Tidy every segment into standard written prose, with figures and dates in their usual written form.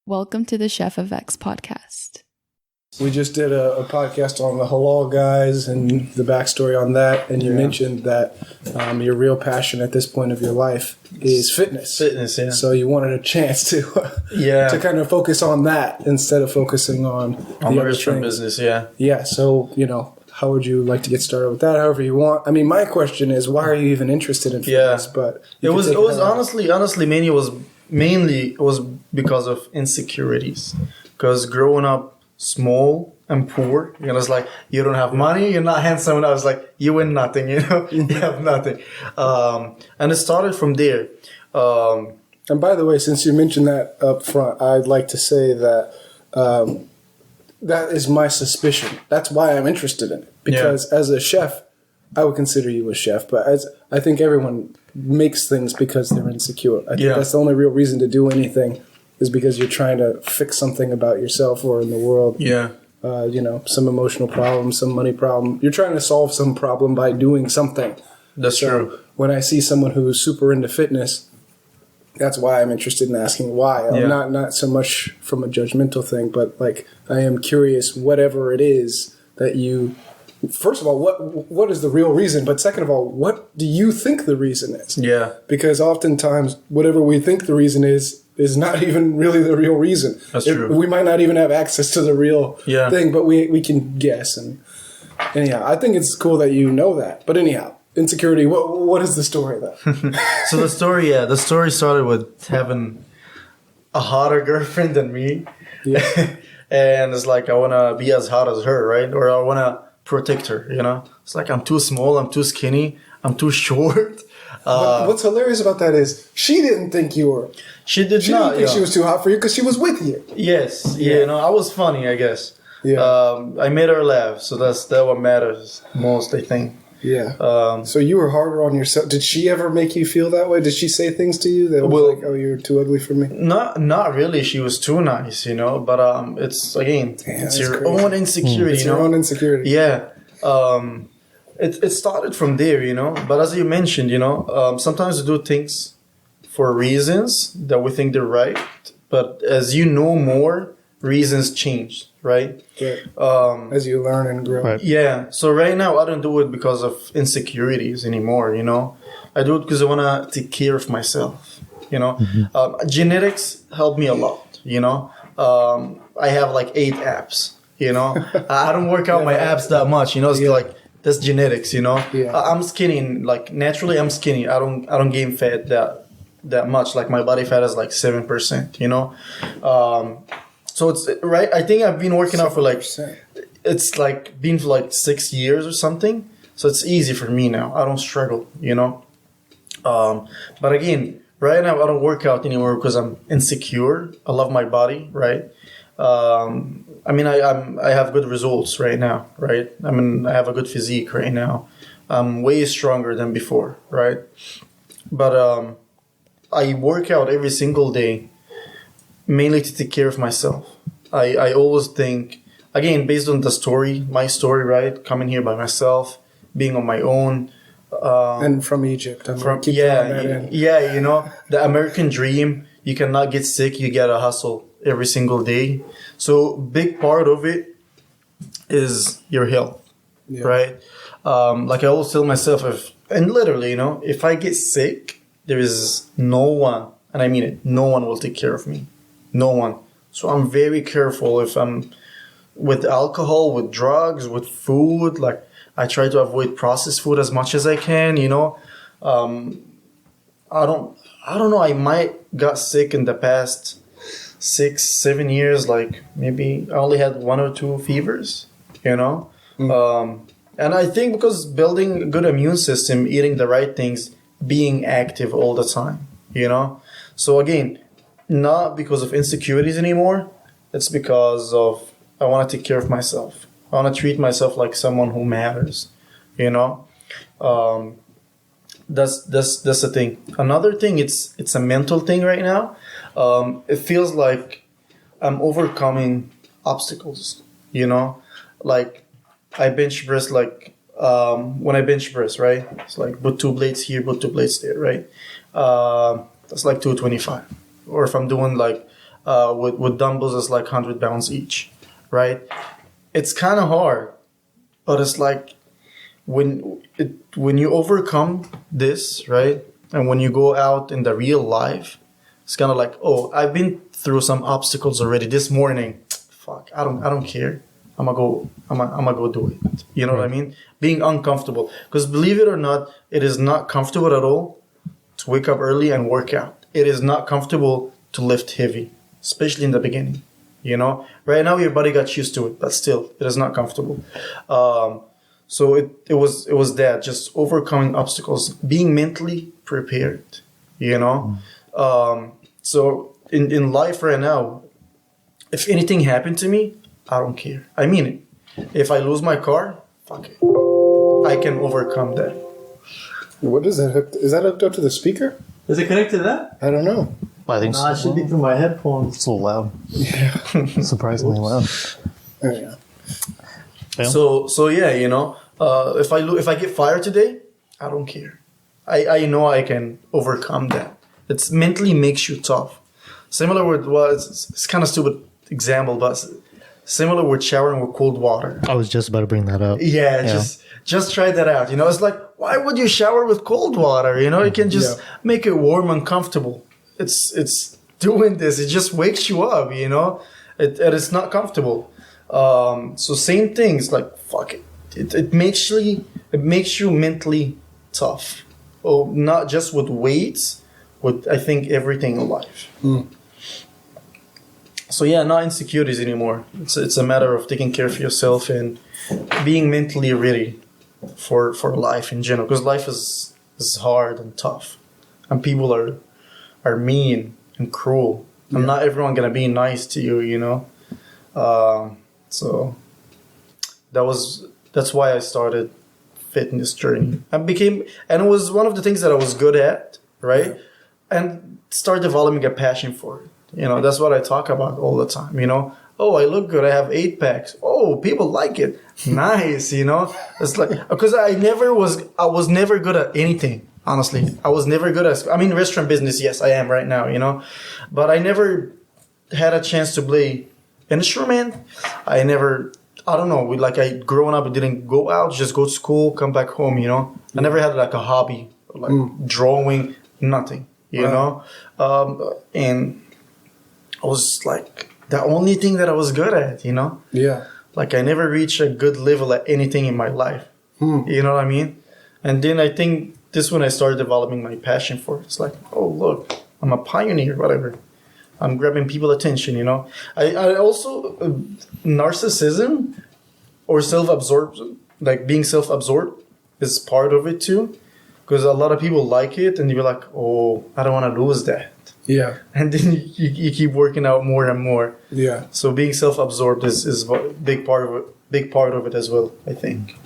Welcome to the Chef of X podcast. We just did a podcast on the halal guys and the backstory on that, and you mentioned that your real passion at this point of your life is fitness. Fitness, yeah. So you wanted a chance to to kind of focus on that instead of focusing on the restaurant business, yeah. Yeah, so, how would you like to get started with that? However you want. I mean, my question is, why are you even interested in fitness? Yeah. But it was honestly, mainly it was because of insecurities. Because growing up small and poor, it's like, you don't have money, you're not handsome, and I was like, you win nothing, you have nothing. And it started from there. And by the way, since you mentioned that up front, I'd like to say that that is my suspicion. That's why I'm interested in it. Because as a chef, I would consider you a chef, but I think everyone makes things because they're insecure. I think that's the only real reason to do anything is because you're trying to fix something about yourself or in the world. Yeah. Some emotional problem, some money problem. You're trying to solve some problem by doing something. That's true. When I see someone who's super into fitness, that's why I'm interested in asking why. Not so much from a judgmental thing, but like I am curious whatever it is that you... First of all, what is the real reason? But second of all, what do you think the reason is? Yeah. Because oftentimes, whatever we think the reason is not even really the real reason. That's true. We might not even have access to the real thing, but we can guess. And anyhow, I think it's cool that you know that. But anyhow, insecurity, what is the story though? So the story started with having a hotter girlfriend than me. Yeah. And it's like, I want to be as hot as her, right? Or I want to protect her, It's like, I'm too small, I'm too skinny, I'm too short. What's hilarious about that is she didn't think you were. She didn't think she was too hot for you because she was with you. Yes, I was funny, I guess. Yeah. I made her laugh, so that what matters most, I think. Yeah. So you were harder on yourself. Did she ever make you feel that way? Did she say things to you that were like, "Oh, you're too ugly for me"? Not really. She was too nice, But it's again, it's your crazy. own insecurity. It's your own insecurity. Yeah. It started from there, But as you mentioned, sometimes we do things for reasons that we think they're right, but as you know more, reasons change, right? Yeah. As you learn and grow. Right. Yeah. So right now, I don't do it because of insecurities anymore, I do it because I want to take care of myself, Genetics help me a lot, I have like 8 abs, I don't work out my abs that much, It's like, that's genetics, I'm skinny, like naturally I'm skinny. I don't gain fat that much. Like my body fat is like 7%, So it's right. I think I've been working out for like, it's like been for like 6 years or something. So it's easy for me now. I don't struggle, But again, right now I don't work out anymore because I'm insecure. I love my body, right? I have good results right now, right? I have a good physique right now. I'm way stronger than before, right? But I work out every single day, mainly to take care of myself. I always think, again, based on my story, right? Coming here by myself, being on my own. And from Egypt. The American dream, you cannot get sick, you gotta hustle every single day. So big part of it is your health, right? Like I always tell myself, if I get sick, there is no one, and I mean it, no one will take care of me. No one. So I'm very careful if I'm with alcohol, with drugs, with food. Like I try to avoid processed food as much as I can, I don't know, I might got sick in the past 6-7 years, like maybe I only had 1 or 2 fevers, and I think because building a good immune system, eating the right things, being active all the time, So again, not because of insecurities anymore. It's because of I want to take care of myself. I want to treat myself like someone who matters, That's the thing. Another thing, it's a mental thing right now. It feels like I'm overcoming obstacles, Like I bench press, like when I bench press, right? It's like put 2 blades here, put 2 blades there, right? That's like 225. Or if I'm doing like with dumbbells is like 100 pounds each, right? It's kind of hard, but it's like when you overcome this, right? And when you go out in the real life, it's kind of like, oh, I've been through some obstacles already this morning. Fuck, I don't care. I'm gonna go do it. You know what I mean? Being uncomfortable. Because believe it or not, it is not comfortable at all to wake up early and work out. It is not comfortable to lift heavy, especially in the beginning. You know, right now your body got used to it, but still, it is not comfortable. So it was that, just overcoming obstacles, being mentally prepared. You know, so in life right now, if anything happened to me, I don't care. I mean it. If I lose my car, fuck it. I can overcome that. What is that? Is that hooked up to the speaker? Is it connected to that? I don't know. I think It should be through my headphones. it's a little loud. Yeah. Surprisingly loud. Oh, yeah. Yeah. So yeah, you know, if I get fired today, I don't care. I know I can overcome that. It's mentally makes you tough. Similar with it's kind of stupid example, but similar with showering with cold water. I was just about to bring that up. Yeah. Just try that out. You know, it's like, why would you shower with cold water? You know, you can just make it warm and comfortable. It's doing this. It just wakes you up. You know, it's not comfortable. So same things, like fuck it. It makes you mentally tough. Oh, not just with weights, with I think everything in life. So yeah, not insecurities anymore. It's a matter of taking care of yourself and being mentally ready for life in general. Because life is hard and tough, and people are mean and cruel, and not everyone gonna be nice to you. You know, so that's why I started fitness journey. And it was one of the things that I was good at, right? And start developing a passion for it. You know, that's what I talk about all the time, you know. Oh, I look good. I have 8 packs. Oh, people like it. Nice, you know. It's like, because I was never good at anything, honestly. I was never good at, restaurant business, yes, I am right now, you know. But I never had a chance to play instrument. I don't know, growing up, I didn't go out, just go to school, come back home, you know. I never had like a hobby, like drawing, nothing, you know. And I was like the only thing that I was good at, you know? Yeah. Like I never reached a good level at anything in my life. You know what I mean? And then I think this when I started developing my passion for it. It's like, oh, look, I'm a pioneer, whatever. I'm grabbing people's attention, you know? I also, narcissism or self-absorption, like being self-absorbed is part of it too. Because a lot of people like it and you're like, oh, I don't want to lose that. Yeah. And then you keep working out more and more. Yeah. So being self-absorbed is a big part of it as well, I think.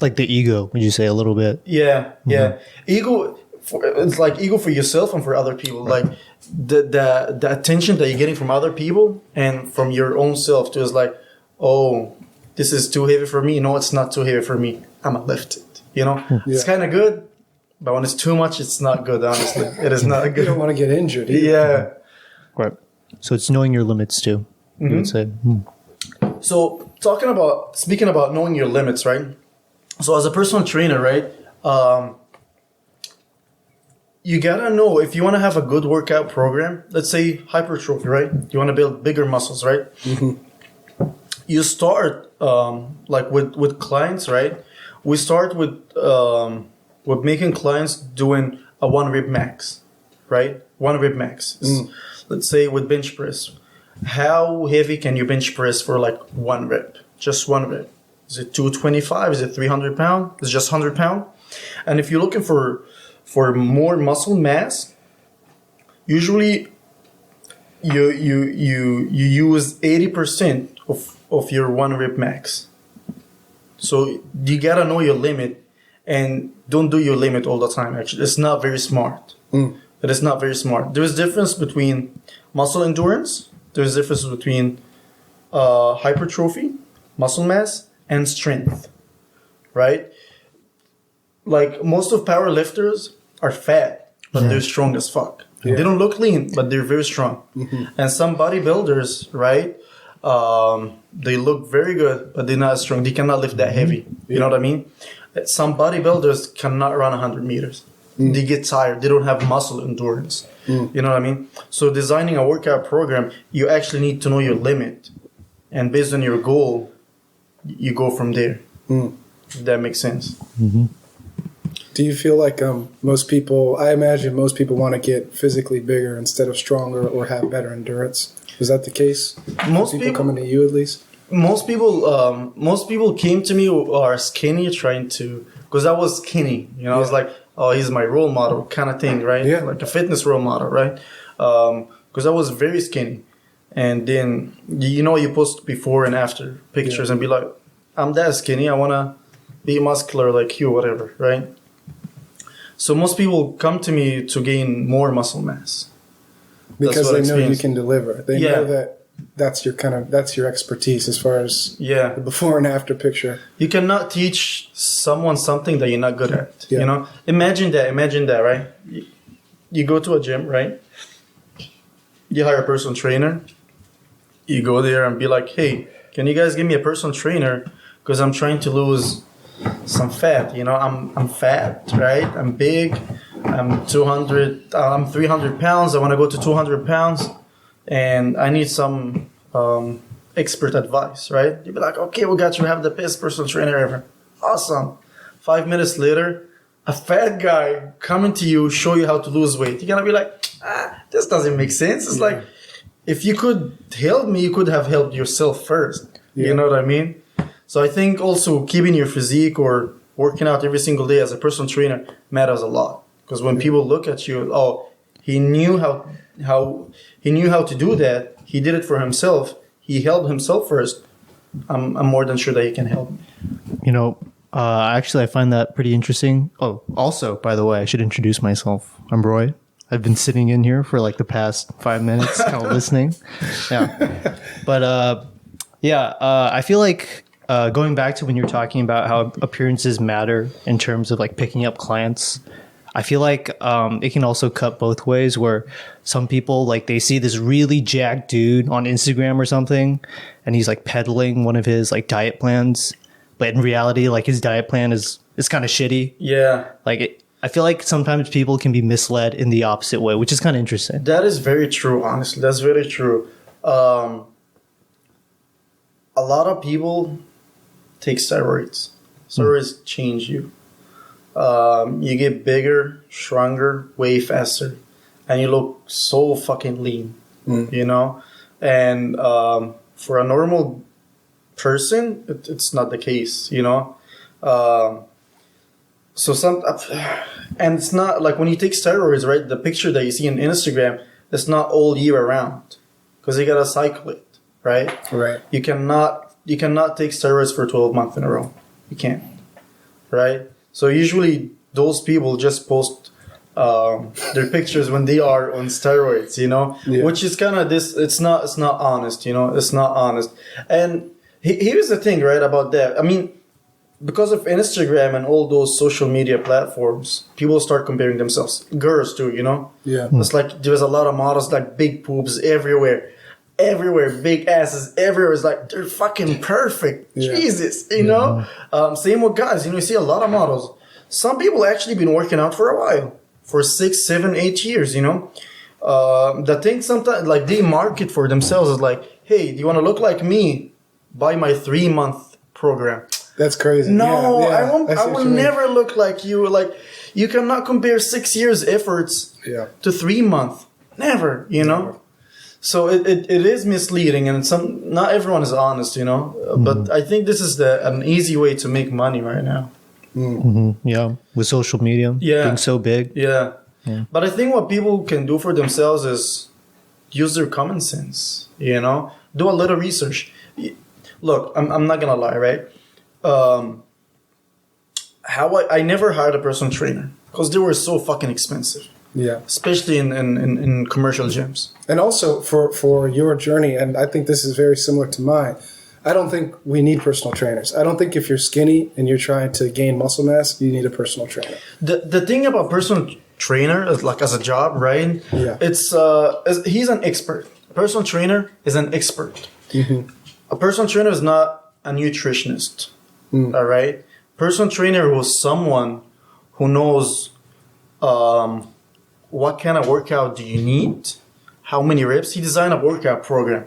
Like the ego, would you say a little bit? Yeah, yeah. Ego, it's like ego for yourself and for other people. Like the attention that you're getting from other people and from your own self too is like, oh, this is too heavy for me. No, it's not too heavy for me. I'm gonna lift it. You know, It's kind of good, but when it's too much, it's not good. Honestly, it is not good. You don't want to get injured either. Yeah. Right. So it's knowing your limits too. You would say. So speaking about knowing your limits, right? So as a personal trainer, right? You gotta know if you want to have a good workout program. Let's say hypertrophy, right? You want to build bigger muscles, right? You start like with clients, right? We start with making clients doing a 1 rep max, right? 1 rep max. Let's say with bench press. How heavy can you bench press for like 1 rep? Just 1 rep. Is it 225? Is it 300 pound? Is it just 100 pound? And if you're looking for more muscle mass, usually you use 80% of your 1 rep max. So you gotta know your limit and don't do your limit all the time. Actually, it's not very smart. It is not very smart. There's difference between muscle endurance. There's difference between hypertrophy, muscle mass, and strength. Right? Like most of power lifters are fat, but they're strong as fuck. They don't look lean, but they're very strong. And some bodybuilders, right? They look very good, but they're not as strong. They cannot lift that heavy. You know what I mean? Some bodybuilders cannot run 100 meters. They get tired. They don't have muscle endurance. You know what I mean? So designing a workout program, you actually need to know your limit. And based on your goal, you go from there. If that makes sense. Do you feel like most people, I imagine most people want to get physically bigger instead of stronger or have better endurance. Is that the case? Most people coming to you at least? Most people came to me who are skinny trying to, because I was skinny, you know, I was like, oh, he's my role model kind of thing, right? Yeah. Like a fitness role model, right? Because I was very skinny. And then, you know, you post before and after pictures and be like, I'm that skinny, I want to be muscular like you, whatever, right? So most people come to me to gain more muscle mass. Because they know you can deliver. They know that that's your expertise as far as the before and after picture. You cannot teach someone something that you're not good at. You know, imagine that, right? You go to a gym, right? You hire a personal trainer. You go there and be like, hey, can you guys give me a personal trainer? Because I'm trying to lose some fat. You know, I'm fat, right? I'm big. I'm 300 pounds. I want to go to 200 pounds. And I need some expert advice, right? You'd be like, okay, we got you. Have the best personal trainer ever. Awesome. 5 minutes later, a fat guy coming to you, show you how to lose weight. You're going to be like, this doesn't make sense. It's like, if you could help me, you could have helped yourself first. You know what I mean? So I think also keeping your physique or working out every single day as a personal trainer matters a lot. Because when people look at you, oh, he knew how to do that. He did it for himself. He helped himself first. I'm more than sure that he can help me. You know, actually, I find that pretty interesting. Oh, also, by the way, I should introduce myself. I'm Roy. I've been sitting in here for like the past 5 minutes, kind of listening. Yeah, but I feel like going back to when you're talking about how appearances matter in terms of like picking up clients. I feel like it can also cut both ways, where some people, like, they see this really jacked dude on Instagram or something, and he's like peddling one of his like diet plans, but in reality, like, his diet plan is kind of shitty. Yeah. Like, I feel like sometimes people can be misled in the opposite way, which is kind of interesting. That is very true, honestly. That's very true. A lot of people take steroids. Steroids change you. You get bigger, stronger, way faster, and you look so fucking lean, you know? And for a normal person, it's not the case, you know? And it's not like when you take steroids, right? The picture that you see on Instagram, it's not all year round because you gotta cycle it, right? Right. You cannot take steroids for 12 months in a row. You can't, right? So usually those people just post their pictures when they are on steroids, you know, which is kind of this. It's not honest, you know. It's not honest. And here's the thing, right, about that. I mean, because of Instagram and all those social media platforms, people start comparing themselves. Girls too, you know. Yeah. It's like there's a lot of models like big boobs everywhere. Big asses everywhere. It's like they're fucking perfect. Jesus, you know. Same with guys. You know, you see a lot of models. Some people actually been working out for a while, for 6, 7, 8 years. You know, the thing sometimes like they market for themselves is like, hey, do you want to look like me? Buy my 3-month program. That's crazy. No, yeah, I will never look like you. Like, you cannot compare 6 years efforts to 3 months. Never. You know. So it is misleading, and not everyone is honest, you know. But I think this is an easy way to make money right now. Yeah, with social media being so big. Yeah. But I think what people can do for themselves is use their common sense, you know. Do a little research. Look, I'm not gonna lie, right? I never hired a personal trainer because they were so fucking expensive. Yeah, especially in commercial gyms. And also for your journey, and I think this is very similar to mine, I don't think we need personal trainers. I don't think if you're skinny and you're trying to gain muscle mass, you need a personal trainer. The thing about personal trainer, as a job, right? Yeah. He's an expert. A personal trainer is an expert. Mm-hmm. A personal trainer is not a nutritionist. All right. Personal trainer was someone who knows what kind of workout do you need, how many reps. He designed a workout program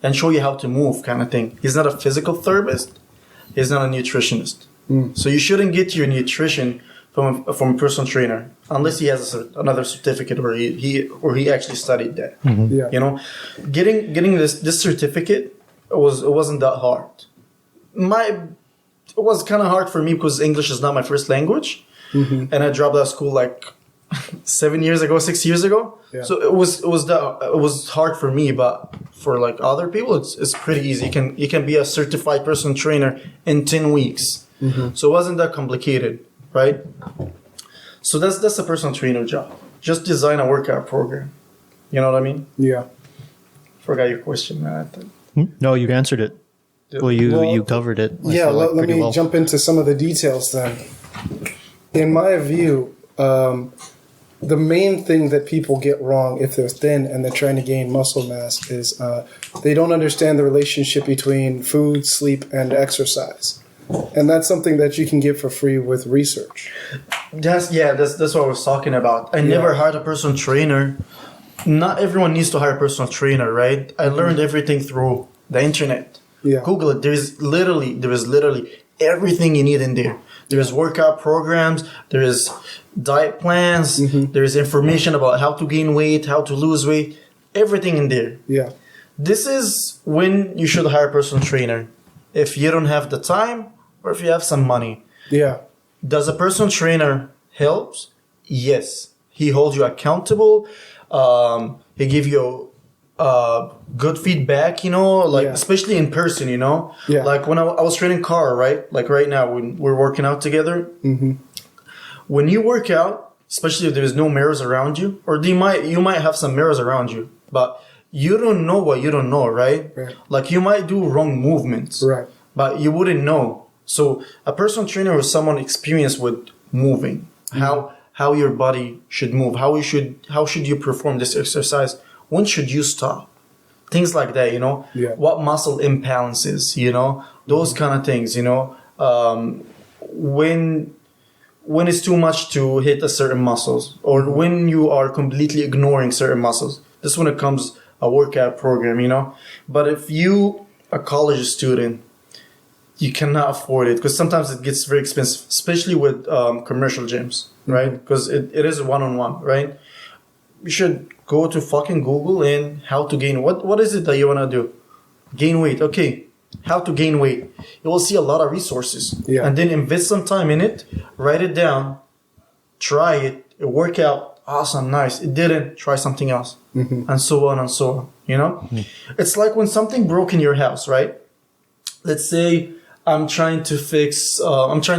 and show you how to move, kind of thing. He's not a physical therapist. He's not a nutritionist. So you shouldn't get your nutrition from a personal trainer unless he has another certificate or he actually studied that. Yeah. You know, getting this certificate it wasn't that hard. It was kind of hard for me because English is not my first language, and I dropped out of school like 6 years ago. Yeah. So it was hard for me, but for like other people, it's pretty easy. You can be a certified personal trainer in 10 weeks. So it wasn't that complicated, right? So that's a personal trainer job. Just design a workout program. You know what I mean? Yeah. Forgot your question, man. No, you answered it. Well, you covered it. I Yeah, feel like, let pretty me well. jump into some of the details then. In my view, the main thing that people get wrong if they're thin and they're trying to gain muscle mass is they don't understand the relationship between food, sleep, and exercise. And that's something that you can get for free with research. That's what I was talking about. I never hired a personal trainer. Not everyone needs to hire a personal trainer, right? I learned everything through the internet. Yeah. Google it. There is literally everything you need in there. There's workout programs. There is diet plans. There is information about how to gain weight, how to lose weight. Everything in there. Yeah. This is when you should hire a personal trainer. If you don't have the time or if you have some money. Yeah. Does a personal trainer help? Yes. He holds you accountable. He give you good feedback, especially in person, Yeah. Like when I was training Carl, right? Like right now when we're working out together. When you work out, especially if there's no mirrors around you, or you might have some mirrors around you, but you don't know what you don't know, right? Right. Like you might do wrong movements, Right. but you wouldn't know. So a personal trainer is someone experienced with moving, how your body should move, how should you perform this exercise, when should you stop, things like that, Yeah. what muscle imbalances, those kind of things, when it's too much to hit a certain muscles, or when you are completely ignoring certain muscles. This is when it comes a workout program, But if you a college student, you cannot afford it because sometimes it gets very expensive, especially with commercial gyms, right? Because it is one-on-one, right? You should go to fucking Google and how to gain. What is it that you want to do? Gain weight. Okay. How to gain weight. You will see a lot of resources. Yeah. And then invest some time in it. Write it down. Try it. It work out. Awesome. Nice. It didn't. Try something else. And so on and so on. It's like when something broke in your house, right? Let's say I'm trying to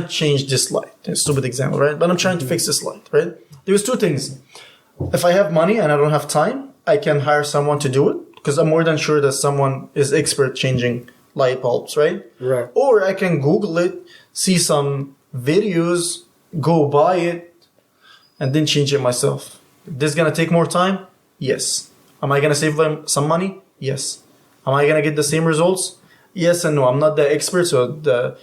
change this light. A stupid example, right? But I'm trying to fix this light, right? There's two things. If I have money and I don't have time, I can hire someone to do it because I'm more than sure that someone is expert changing light bulbs, right? Right. Or I can Google it, see some videos, go buy it, and then change it myself. This is going to take more time? Yes. Am I going to save them some money? Yes. Am I going to get the same results? Yes and no. I'm not the expert, so the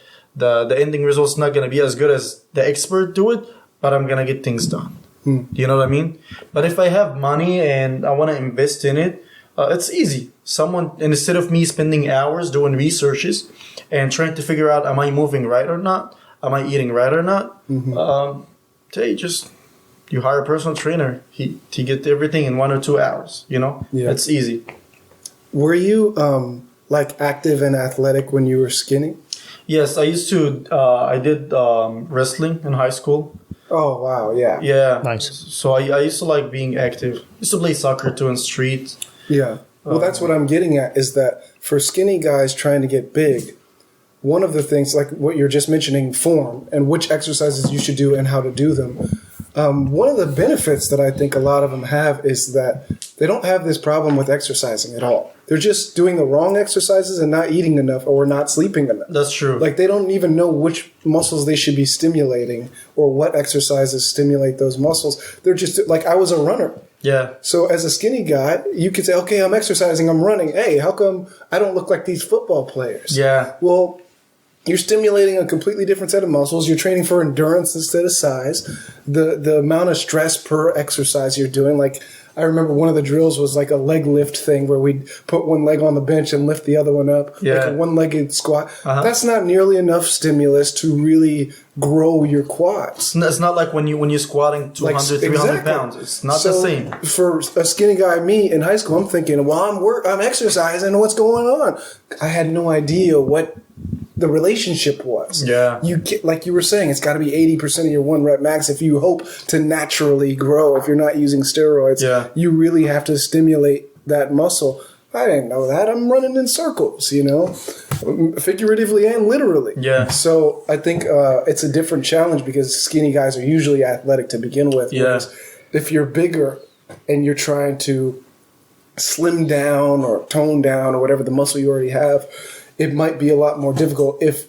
ending result's not going to be as good as the expert do it, but I'm going to get things done. Do you know what I mean? But if I have money and I want to invest in it, it's easy. Instead of me spending hours doing researches and trying to figure out, am I moving right or not? Am I eating right or not? You hire a personal trainer. He gets everything in 1 or 2 hours. Yeah. It's easy. Were you active and athletic when you were skinny? Yes, I used to. I did wrestling in high school. Oh wow, yeah. Yeah. Nice. So I used to like being active. I used to play soccer too in street. Yeah. Well, that's what I'm getting at is that for skinny guys trying to get big, one of the things, like what you're just mentioning, form and which exercises you should do and how to do them. One of the benefits that I think a lot of them have is that they don't have this problem with exercising at all. They're just doing the wrong exercises and not eating enough or not sleeping enough. That's true. Like they don't even know which muscles they should be stimulating or what exercises stimulate those muscles. They're just like, I was a runner. Yeah. So as a skinny guy, you could say, okay, I'm exercising, I'm running. Hey, how come I don't look like these football players? Yeah. Well, you're stimulating a completely different set of muscles. You're training for endurance instead of size. The amount of stress per exercise you're doing, like I remember one of the drills was like a leg lift thing where we'd put one leg on the bench and lift the other one up, like a one-legged squat. Uh-huh. That's not nearly enough stimulus to really grow your quads. It's not like when you're squatting 200, 300 pounds. It's not the same. For a skinny guy, me in high school, I'm thinking, well, I'm exercising. What's going on? I had no idea what the relationship was. Yeah. You get, like you were saying, it's got to be 80% of your 1 rep max if you hope to naturally grow. If you're not using steroids, you really have to stimulate that muscle. I didn't know that. I'm running in circles, figuratively and literally. Yeah. So I think it's a different challenge because skinny guys are usually athletic to begin with. Yeah. Whereas if you're bigger and you're trying to slim down or tone down or whatever the muscle you already have, it might be a lot more difficult if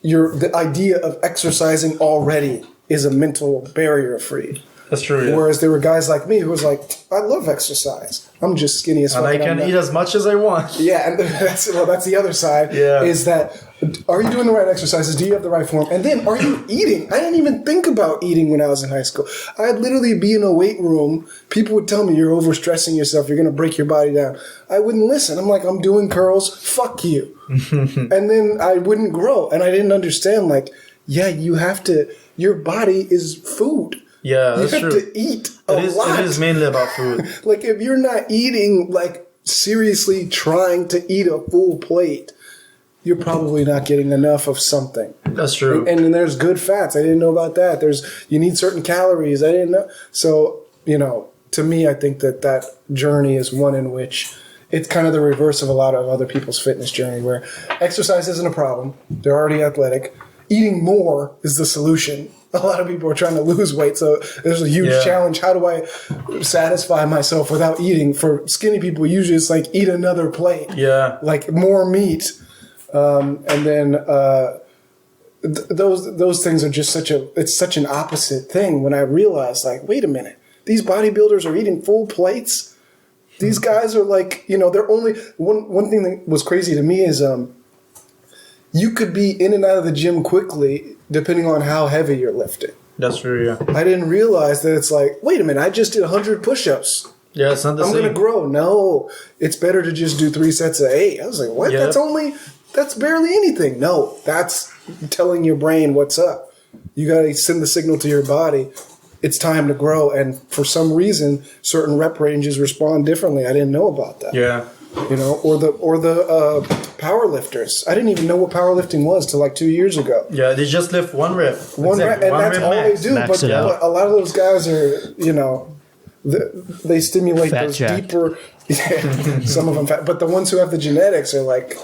the idea of exercising already is a mental barrier for you. That's true. Yeah. Whereas there were guys like me who was like, I love exercise. I'm just skinny as fuck. And I can eat as much as I want. Yeah, and that's the other side. Yeah. Is that, are you doing the right exercises? Do you have the right form? And then, are you eating? I didn't even think about eating when I was in high school. I'd literally be in a weight room. People would tell me, you're overstressing yourself. You're going to break your body down. I wouldn't listen. I'm like, I'm doing curls. Fuck you. And then I wouldn't grow. And I didn't understand, like, you have to, your body is food. Yeah, that's true. You have to eat a lot. It is mainly about food. Like, if you're not eating, like, seriously trying to eat a full plate, you're probably not getting enough of something. That's true. And then there's good fats. I didn't know about that. You need certain calories. I didn't know. So, to me, I think that journey is one in which it's kind of the reverse of a lot of other people's fitness journey, where exercise isn't a problem. They're already athletic. Eating more is the solution. A lot of people are trying to lose weight, so there's a huge challenge. How do I satisfy myself without eating? For skinny people, usually it's like eat another plate. Yeah. Like more meat. And then those things are just it's such an opposite thing when I realized, like, wait a minute, these bodybuilders are eating full plates? These guys are like, they're only, one thing that was crazy to me is you could be in and out of the gym quickly depending on how heavy you're lifting. That's true, yeah. I didn't realize that it's like, wait a minute, I just did 100 push-ups. Yeah, it's not the same. I'm going to grow. No, it's better to just do 3 sets of 8. I was like, what? Yep. That's barely anything. No, that's telling your brain what's up. You got to send the signal to your body. It's time to grow. And for some reason, certain rep ranges respond differently. I didn't know about that. Yeah. Or the power lifters. I didn't even know what powerlifting was till like 2 years ago. Yeah, they just lift one rep. One rep, and that's all they do. But a lot of those guys are, they stimulate fat those jacked. Deeper. Some of them fat, but the ones who have the genetics are like.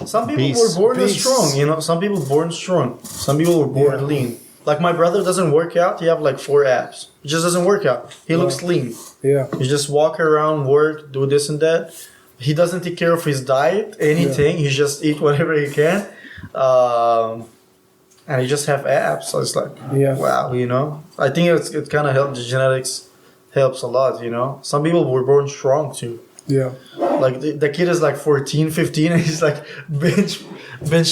Some people were born strong. Some people were born strong. Some people were born lean. Like my brother doesn't work out. He have like 4 abs. He just doesn't work out. He looks lean. Yeah. He just walk around, work, do this and that. He doesn't take care of his diet, anything. He just eat whatever he can. And he just have abs. So it's like, wow, I think it kind of helps. The genetics helps a lot, Some people were born strong too. Yeah. Like the kid is like 14, 15 and he's like bench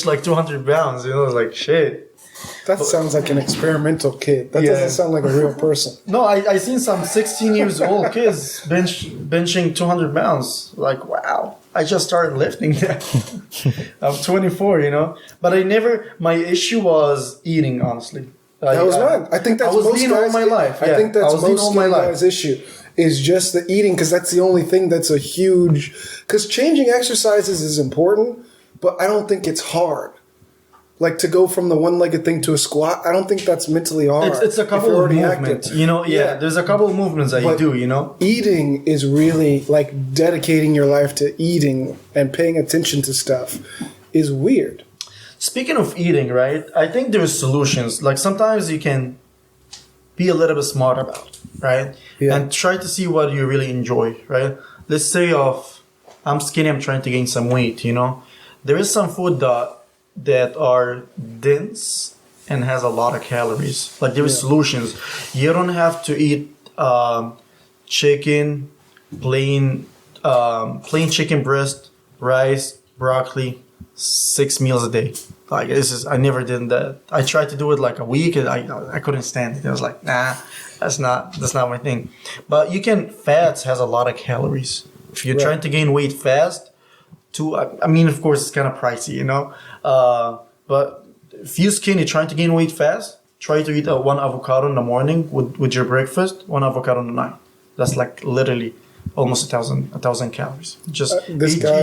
like 200 pounds, like shit. That sounds like an experimental kid. That doesn't sound like a real person. No, I seen some 16 years old kids benching 200 pounds. Like, wow. I just started lifting that. I'm 24, But my issue was eating, honestly. That was mine. I think that's most guys' all my life. I think that's most guys' issue. Is just the eating, because that's the only thing that's a huge. Because changing exercises is important, but I don't think it's hard. Like to go from the one-legged thing to a squat, I don't think that's mentally hard. It's a couple of movements, There's a couple of movements that you do, Eating is really like dedicating your life to eating and paying attention to stuff is weird. Speaking of eating, right? I think there's solutions. Like sometimes you can be a little bit smart about it, right? Yeah. And try to see what you really enjoy, right? Let's say I'm skinny, I'm trying to gain some weight, you know? There is some food that are dense and has a lot of calories. Like there is solutions. You don't have to eat chicken, plain chicken breast, rice, broccoli, 6 meals a day. Like I never did that. I tried to do it like a week and I couldn't stand it. I was like, nah, that's not my thing. But fats has a lot of calories. If you're trying to gain weight fast, I mean, of course, it's kind of pricey, you know. But if you're skinny, trying to gain weight fast, try to eat one avocado in the morning with your breakfast, one avocado in the night. That's like literally almost 1,000 calories. Just this guy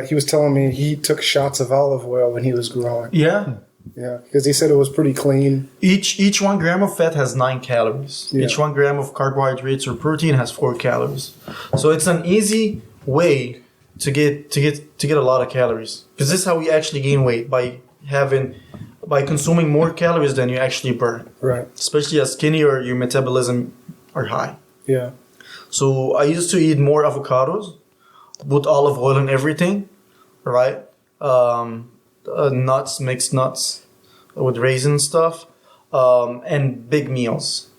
he was telling me he took shots of olive oil when he was growing. Yeah. Yeah, because he said it was pretty clean. Each 1 gram of fat has 9 calories. Yeah. Each 1 gram of carbohydrates or protein has 4 calories. So it's an easy way to get a lot of calories. Because this is how we actually gain weight, by consuming more calories than you actually burn. Right. Especially as skinny or your metabolism are high. Yeah. So I used to eat more avocados, put olive oil in everything, right? Mixed nuts with raisin stuff, and big meals.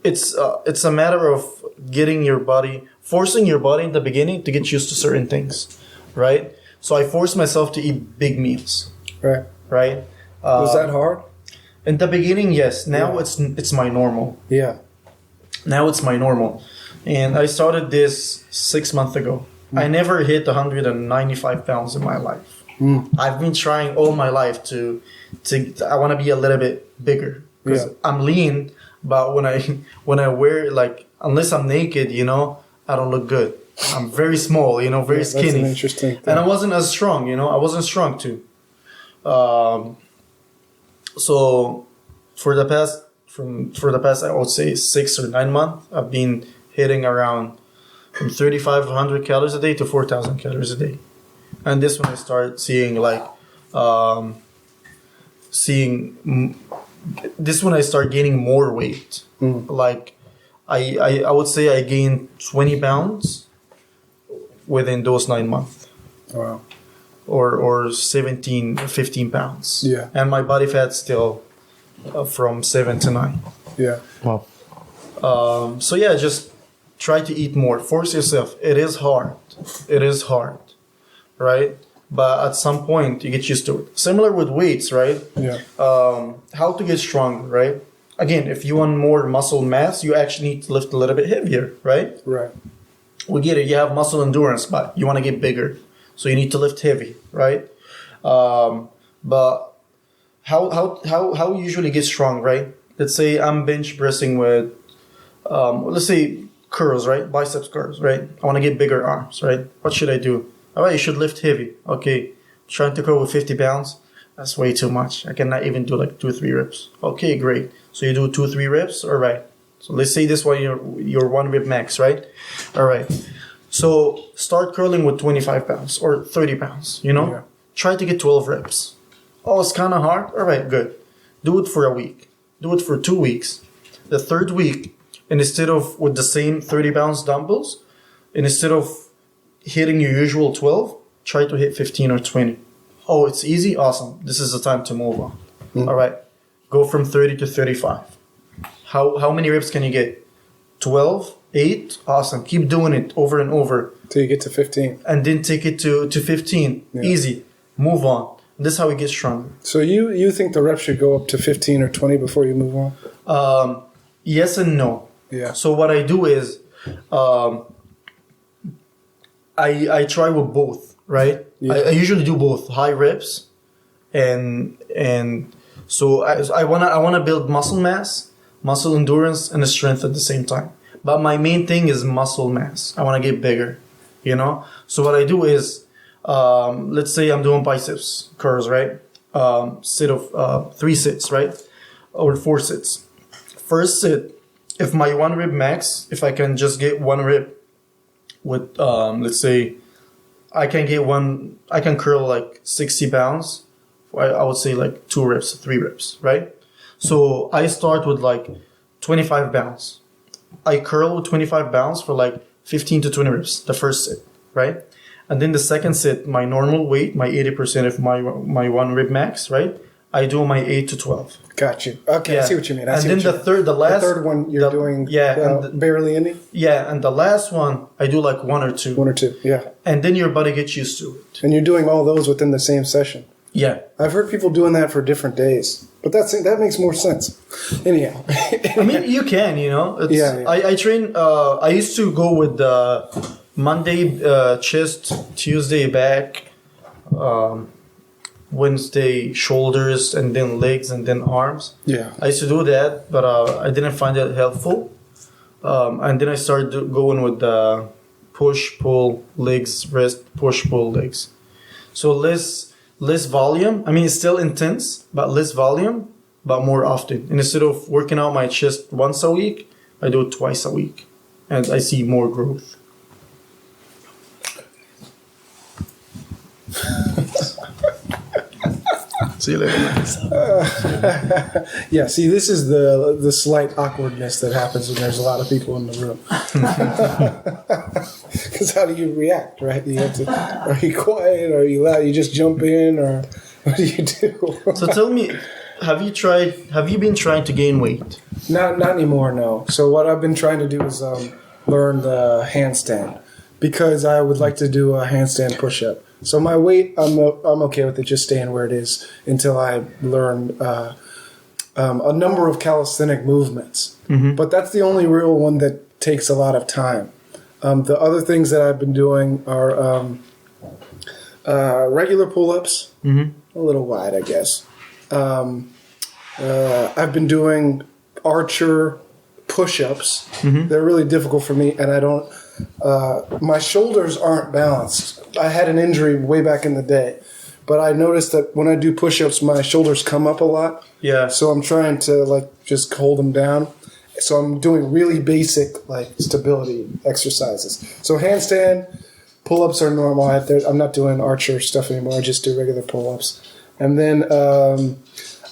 It's a matter of forcing your body in the beginning to get used to certain things, right? So I forced myself to eat big meals, Right. right? Was that hard? In the beginning, yes. Now it's my normal. Yeah. Now it's my normal. And I started this 6 months ago. I never hit 195 pounds in my life. I've been trying all my life to I want to be a little bit bigger because I'm lean, but when I wear, like, unless I'm naked, you know, I don't look good. I'm very small, you know, very skinny. That's an interesting thing. And I wasn't as strong, you know. I wasn't strong too. So for the past I would say 6 or 9 months, I've been hitting around from 3,500 calories a day to 4,000 calories a day. And this when I start seeing this when I start gaining more weight. Like I would say I gained 20 pounds within those 9 months. Wow. Or 17, 15 pounds. Yeah. And my body fat still from 7 to 9. Yeah. Wow. So yeah, just try to eat more. Force yourself. It is hard. Right? But at some point, you get used to it. Similar with weights, right? Yeah. How to get stronger, right? Again, if you want more muscle mass, you actually need to lift a little bit heavier, right? Right. We get it. You have muscle endurance, but you want to get bigger. So you need to lift heavy, right? But how you usually get strong, right? Let's say I'm bench pressing with, let's say curls, right? Biceps curls, right? I want to get bigger arms, right? What should I do? All right, you should lift heavy. Okay, trying to curl with 50 pounds, that's way too much. I cannot even do like 2 or 3 reps. Okay, great. So you do 2 or 3 reps, all right. So let's say this one your 1 rep max, right? All right. So start curling with 25 pounds or 30 pounds, you know? Yeah. Try to get 12 reps. Oh, it's kind of hard? All right, good. Do it for a week. Do it for 2 weeks. The third week, and instead of with the same 30 pounds dumbbells, and instead of hitting your usual 12, try to hit 15 or 20. Oh, it's easy? Awesome. This is the time to move on. All right. Go from 30 to 35. How many reps can you get? 12? 8? Awesome. Keep doing it over and over. Till you get to 15. And then take it to 15. Yeah. Easy. Move on. This is how we get stronger. So you think the reps should go up to 15 or 20 before you move on? Yes and no. Yeah. So what I do is I try with both, right? Yeah. I usually do both high reps and so I wanna build muscle mass, muscle endurance, and the strength at the same time. But my main thing is muscle mass. I wanna get bigger, you know. So what I do is, let's say I'm doing biceps curls, right? Sit of 3 sits, right, or 4 sits. First sit, if my 1 rep max, if I can just get 1 rep with let's say I can curl like 60 pounds. I would say like 2 reps, 3 reps, right? So I start with like 25 pounds. I curl with 25 pounds for like 15 to 20 reps, the first set, right? And then the second set, my normal weight, my 80% of my 1 rep max, right? I do my 8 to 12. Got you. Okay, Yeah. I see what you mean. And then the third one you're doing barely any? Yeah, and the last one, I do like 1 or 2. 1 or 2, yeah. And then your body gets used to it. And you're doing all those within the same session. Yeah. I've heard people doing that for different days, but that makes more sense. Anyhow. I mean, you can, you know. It's, Yeah. I train, I used to go with Monday chest, Tuesday back, Wednesday shoulders, and then legs, and then arms. Yeah. I used to do that, but I didn't find it helpful. And then I started going with push, pull, legs, rest, push, pull, legs. So less volume. I mean, it's still intense, but less volume, but more often. And instead of working out my chest once a week, I do it twice a week. And I see more growth. See you later. Yeah, see, this is the slight awkwardness that happens when there's a lot of people in the room. Because how do you react, right? You have to, are you quiet? Are you loud? You just jump in, or what do you do? So tell me, have you been trying to gain weight? Not anymore, no. So what I've been trying to do is learn the handstand, because I would like to do a handstand push-up. So my weight, I'm okay with it just staying where it is until I learn a number of calisthenic movements. Mm-hmm. But that's the only real one that takes a lot of time. The other things that I've been doing are regular pull-ups, a little wide, I guess. I've been doing archer push-ups. Mm-hmm. They're really difficult for me, and I don't. My shoulders aren't balanced. I had an injury way back in the day, but I noticed that when I do push-ups, my shoulders come up a lot. Yeah. So I'm trying to just hold them down. So I'm doing really basic stability exercises. So handstand, pull-ups are normal. I'm not doing archer stuff anymore. I just do regular pull-ups. And then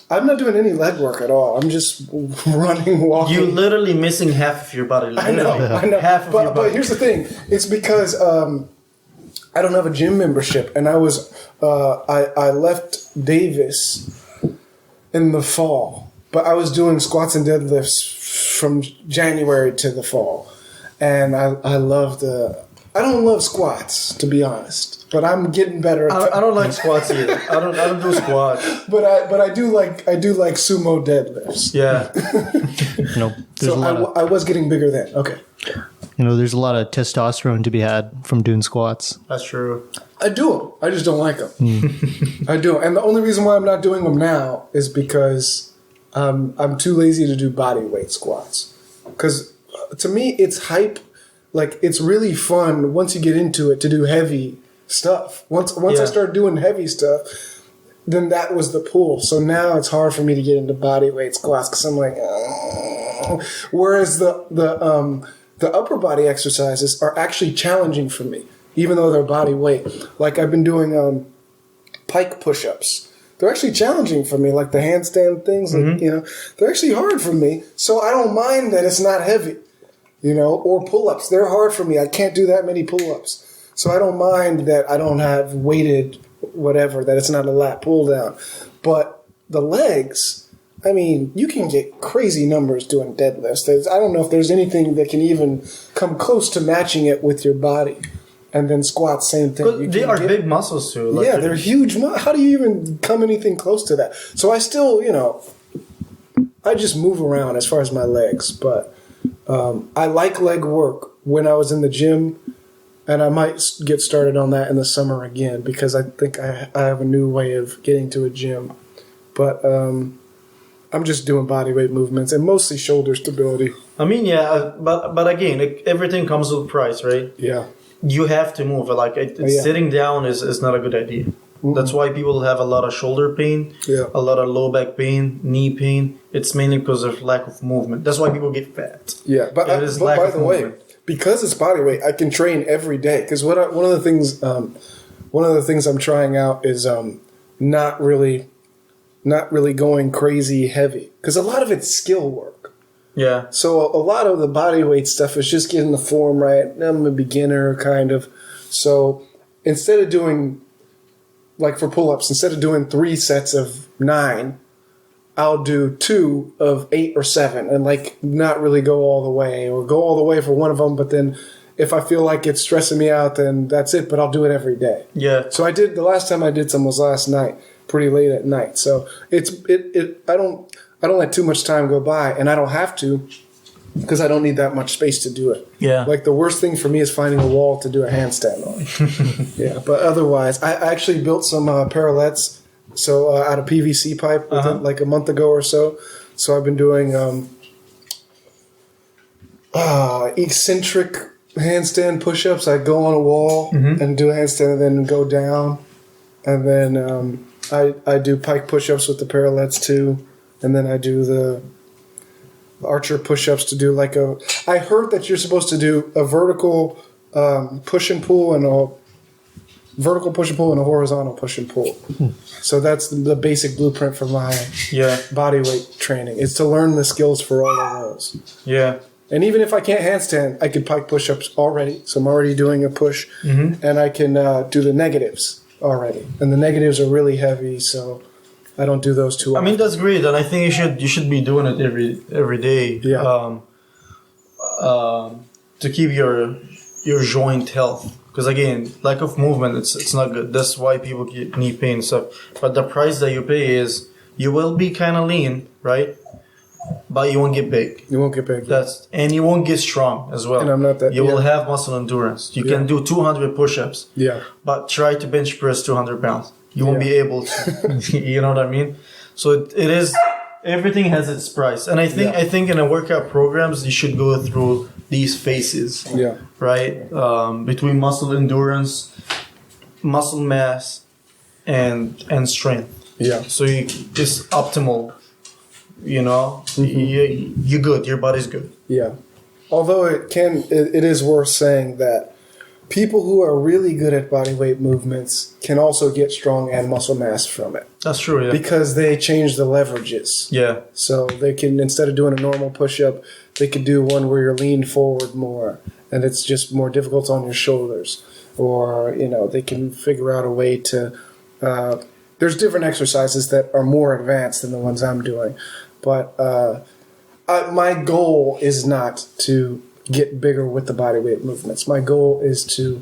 I'm not doing any leg work at all. I'm just running, walking. You're literally missing half of your body. I know. Half of your body. But here's the thing. It's because I don't have a gym membership, and I left Davis in the fall, but I was doing squats and deadlifts from January to the fall, and I don't love squats, to be honest, but I'm getting better. I don't like squats either. I don't do squats. But I do like sumo deadlifts. Yeah. I was getting bigger then. Okay. There's a lot of testosterone to be had from doing squats. That's true. I do them. I just don't like them. I do. And the only reason why I'm not doing them now is because I'm too lazy to do body weight squats. Because to me, it's hype. It's really fun once you get into it to do heavy stuff. Once I start doing heavy stuff, then that was the pull. So now it's hard for me to get into body weight squats because I'm like, oh. Whereas the upper body exercises are actually challenging for me, even though they're body weight. I've been doing pike push-ups. They're actually challenging for me, like the handstand things. They're actually hard for me. So I don't mind that it's not heavy, or pull-ups. They're hard for me. I can't do that many pull-ups. So I don't mind that I don't have weighted whatever, that it's not a lat pull-down. But the legs... I mean, you can get crazy numbers doing deadlifts. I don't know if there's anything that can even come close to matching it with your body. And then squats, same thing. But they are big muscles too. Yeah, they're huge. How do you even come anything close to that? So I still, I just move around as far as my legs. But I like leg work when I was in the gym. And I might get started on that in the summer again because I think I have a new way of getting to a gym. But... I'm just doing body weight movements and mostly shoulder stability. I mean, yeah, but again, everything comes with a price, right? Yeah. You have to move. Sitting down is not a good idea. Mm-hmm. That's why people have a lot of shoulder pain, a lot of low back pain, knee pain. It's mainly because of lack of movement. That's why people get fat. Yeah, but by the way, because it's body weight, I can train every day. Because one of the things I'm trying out is not really going crazy heavy, because a lot of it's skill work. Yeah. So a lot of the body weight stuff is just getting the form right. I'm a beginner, kind of. So instead of doing, like for pull-ups, instead of doing 3 sets of 9, I'll do 2 of 8 or 7 and like not really go all the way, or go all the way for one of them, but then if I feel like it's stressing me out, then that's it, but I'll do it every day. Yeah. So the last time I did some was last night, pretty late at night. So I don't let too much time go by, and I don't have to, because I don't need that much space to do it. Yeah. Like the worst thing for me is finding a wall to do a handstand on. Yeah, but otherwise, I actually built some parallettes, so out of PVC pipe, within, like a month ago or so. So I've been doing eccentric handstand push-ups. I go on a wall and do a handstand, and then go down, and then I do pike push-ups with the parallettes too, and then I do the archer push-ups to do like a. I heard that you're supposed to do a vertical push and pull and a vertical push and pull and a horizontal push and pull. So that's the basic blueprint for my body weight training. Is to learn the skills for all of those. Yeah. And even if I can't handstand, I can pike push-ups already. So I'm already doing a push, and I can do the negatives already. And the negatives are really heavy, so I don't do those too often. I mean, that's great, and I think you should be doing it every day. Yeah. To keep your joint health, because again, lack of movement, it's not good. That's why people get knee pain and stuff. But the price that you pay is you will be kind of lean, right? But you won't get big. You won't get big. And you won't get strong as well. And I'm not that. You will have muscle endurance. You can do 200 push-ups. Yeah. But try to bench press 200 pounds. You won't be able to. You know what I mean? So it is. Everything has its price, and I think in a workout programs you should go through these phases. Yeah. Right. Between muscle endurance, muscle mass, and strength. Yeah. So it's optimal. You know, you're good. Your body's good. Yeah. Although it is worth saying that people who are really good at body weight movements can also get strong and muscle mass from it. That's true, yeah. Because they change the leverages. Yeah. So they can, instead of doing a normal push-up, they could do one where you're leaned forward more, and it's just more difficult on your shoulders. Or, they can figure out a way to... there's different exercises that are more advanced than the ones I'm doing. But my goal is not to get bigger with the body weight movements. My goal is to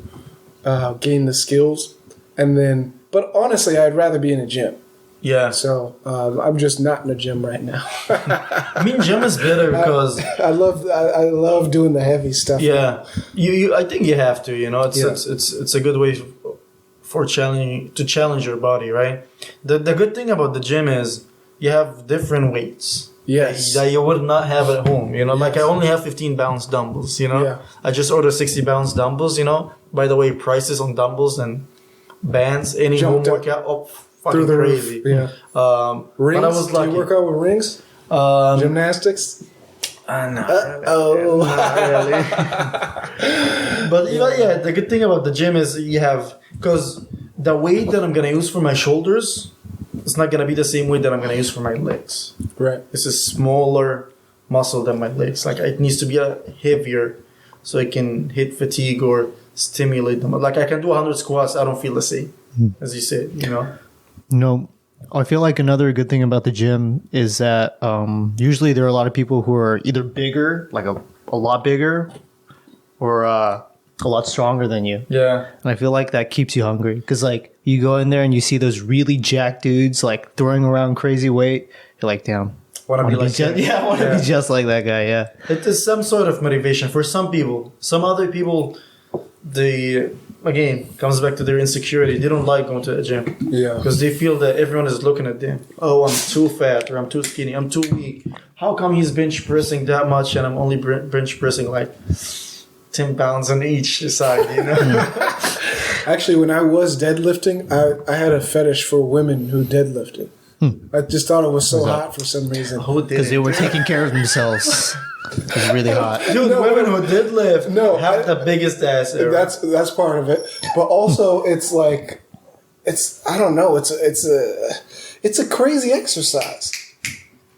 gain the skills, and then. But honestly, I'd rather be in a gym. Yeah. So I'm just not in a gym right now. I mean, gym is better because I love doing the heavy stuff. Yeah, you I think you have to. It's a good way to challenge your body, right? The good thing about the gym is you have different weights. Yes. That you would not have at home, Like I only have 15 pounds dumbbells, Yeah. I just ordered 60 pounds dumbbells, By the way, prices on dumbbells and bands, any home workout, fucking the crazy. Roof. Yeah. Rings? But I was lucky. Do you work out with rings? Gymnastics? Not really. But the good thing about the gym is because the weight that I'm gonna use for my shoulders, it's not gonna be the same weight that I'm gonna use for my legs. Right. It's a smaller muscle than my legs. Like it needs to be heavier, so it can hit fatigue or stimulate them. Like I can do 100 squats, I don't feel the same, as you said. No, I feel like another good thing about the gym is that usually there are a lot of people who are either bigger, like a lot bigger, or a lot stronger than you. Yeah. And I feel like that keeps you hungry because like you go in there and you see those really jacked dudes like throwing around crazy weight. You're like, damn. I want to be just like that guy. Yeah. It is some sort of motivation for some people. Some other people, again, comes back to their insecurity. They don't like going to a gym. Yeah. Because they feel that everyone is looking at them. Oh, I'm too fat, or I'm too skinny, I'm too weak. How come he's bench pressing that much and I'm only bench pressing like 10 pounds on each side, Actually, when I was deadlifting, I had a fetish for women who deadlifted. I just thought it was so hot for some reason. Because they were taking care of themselves. It was really hot. Dude, women who deadlift have the biggest ass ever. That's part of it. But also, it's like, I don't know. It's a crazy exercise.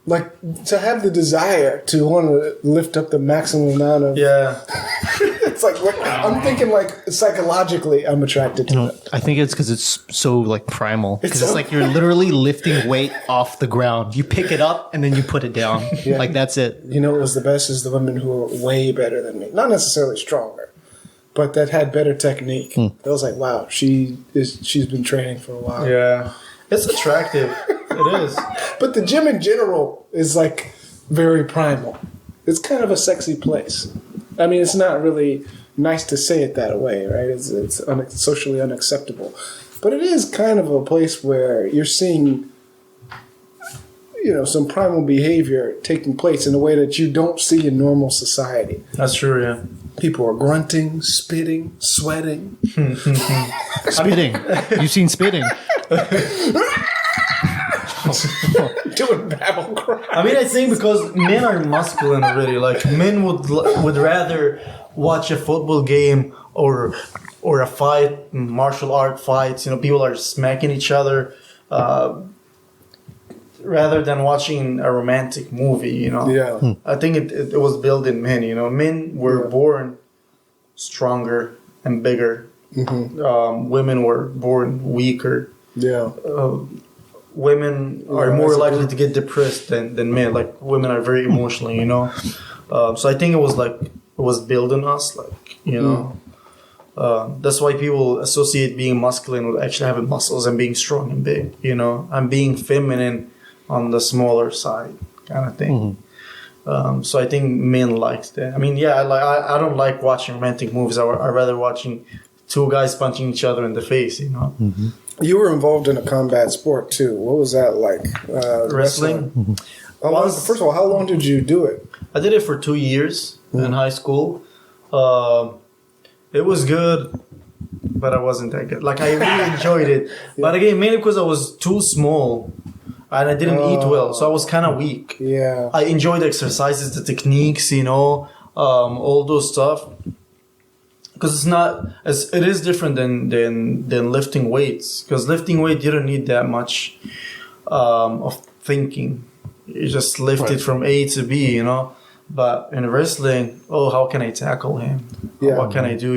like to have the desire to want to lift up the maximum amount of. Yeah. It's like I'm thinking like psychologically I'm attracted to it. I think it's because it's so like primal. Because it's so- like you're literally lifting weight off the ground. You pick it up and then you put it down. Yeah. Like that's it. You know what was the best is the women who are way better than me. Not necessarily stronger, but that had better technique. I was like, wow, she's been training for a while. Yeah. It's attractive. It is. But the gym in general is like very primal. It's kind of a sexy place. I mean, it's not really nice to say it that way, right? It's socially unacceptable. But it is kind of a place where you're seeing, some primal behavior taking place in a way that you don't see in normal society. That's true, yeah. People are grunting, spitting, sweating. Spitting. You've seen spitting. Doing babble cry. I mean, I think because men are masculine already. Like men would rather watch a football game or a fight, martial art fights. People are smacking each other, rather than watching a romantic movie. Yeah. I think it was built in men. Men were born stronger and bigger. Mm-hmm. Women were born weaker. Yeah. Women are more likely to get depressed than men. Like women are very emotional, so I think it was built in us, that's why people associate being masculine with actually having muscles and being strong and big, and being feminine on the smaller side kind of thing. So I think men liked that. I mean, yeah, I don't like watching romantic movies. I rather watching two guys punching each other in the face, You were involved in a combat sport too. What was that like? Wrestling. First of all, how long did you do it? I did it for 2 years in high school. It was good, but I wasn't that good. Like I really enjoyed it, but again, mainly because I was too small and I didn't eat well, so I was kind of weak. Yeah. I enjoyed the exercises, the techniques, all those stuff. Because it is different than lifting weights. Because lifting weight, you don't need that much of thinking. You just lift it from A to B, But in wrestling, how can I tackle him? Yeah. What can I do,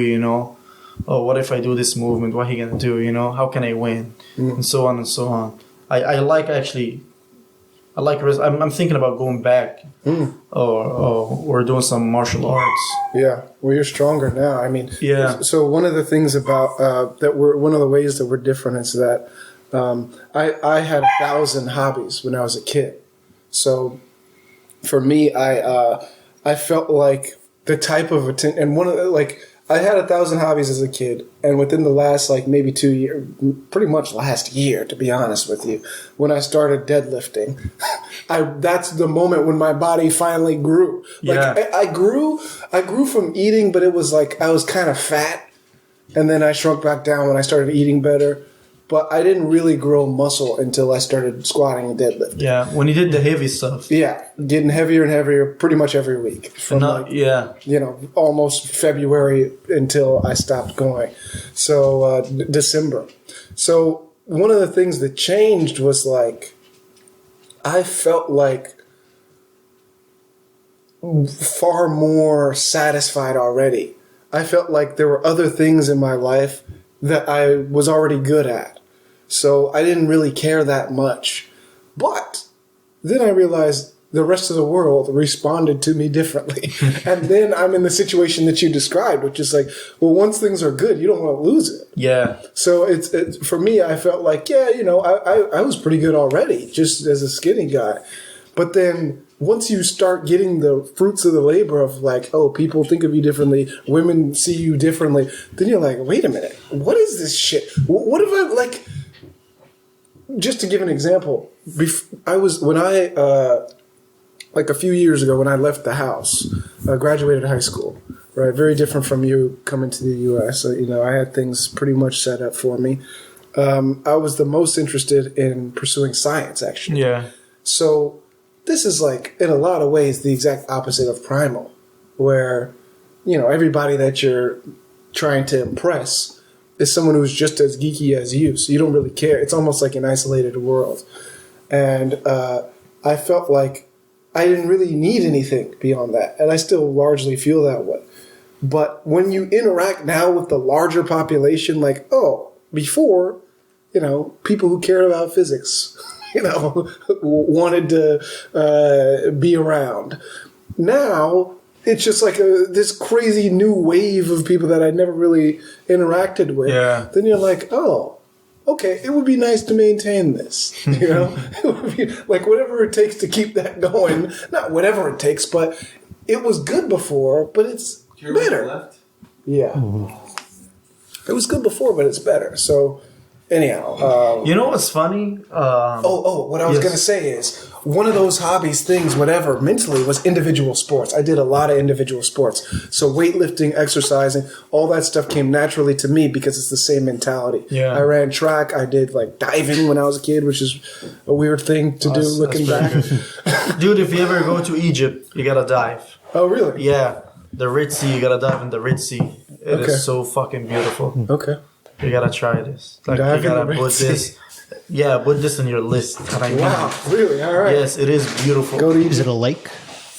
what if I do this movement? What he gonna do, How can I win? And so on and so on. I like I'm thinking about going back or doing some martial arts. Yeah, well, you're stronger now. I mean, Yeah. So one of the things about one of the ways that we're different is that I had 1,000 hobbies when I was a kid. So for me, I felt like the type of attention, and one of the, I had 1,000 hobbies as a kid, and within the last maybe 2 years, pretty much last year, to be honest with you, when I started deadlifting, that's the moment when my body finally grew. I grew from eating, but it was I was kind of fat, and then I shrunk back down when I started eating better. But I didn't really grow muscle until I started squatting and deadlifting. Yeah, when you did the heavy stuff. Yeah, getting heavier and heavier pretty much every week. From almost February until I stopped going. So December. So one of the things that changed was I felt far more satisfied already. I felt like there were other things in my life that I was already good at. So I didn't really care that much. But then I realized the rest of the world responded to me differently. And then I'm in the situation that you described, which is once things are good, you don't want to lose it. Yeah. So it's for me, I felt I was pretty good already, just as a skinny guy. But then once you start getting the fruits of the labor of people think of you differently, women see you differently, then you're like, wait a minute, what is this shit? What if I just to give an example, a few years ago when I left the house, I graduated high school, right? Very different from you coming to the U.S. I had things pretty much set up for me. I was the most interested in pursuing science, actually. Yeah. So this is in a lot of ways the exact opposite of primal, where, everybody that you're trying to impress is someone who's just as geeky as you. So you don't really care. It's almost like an isolated world. And I felt like I didn't really need anything beyond that. And I still largely feel that way. But when you interact now with the larger population, like, oh, before, people who cared about physics, wanted to be around. Now, it's just like this crazy new wave of people that I never really interacted with. Yeah. Then you're like, oh, okay, it would be nice to maintain this. It would be like whatever it takes to keep that going. Not whatever it takes, but it was good before, but it's better. Left? Yeah. It was good before, but it's better. So, anyhow. You know what's funny? What I was going to say is one of those hobbies, things, whatever, mentally was individual sports. I did a lot of individual sports. So weightlifting, exercising, all that stuff came naturally to me because it's the same mentality. Yeah. I ran track. I did like diving when I was a kid, which is a weird thing to do looking back. Dude, if you ever go to Egypt, you gotta dive. Oh, really? Yeah. The Red Sea, you gotta dive in the Red Sea. It is so fucking beautiful. Okay. You gotta try this. Like, Dive you in the gotta Red put Sea. this. Yeah, put this on your list. And I mean Wow. it. Really? All right. Yes, it is beautiful. Go to Is Egypt. it a lake?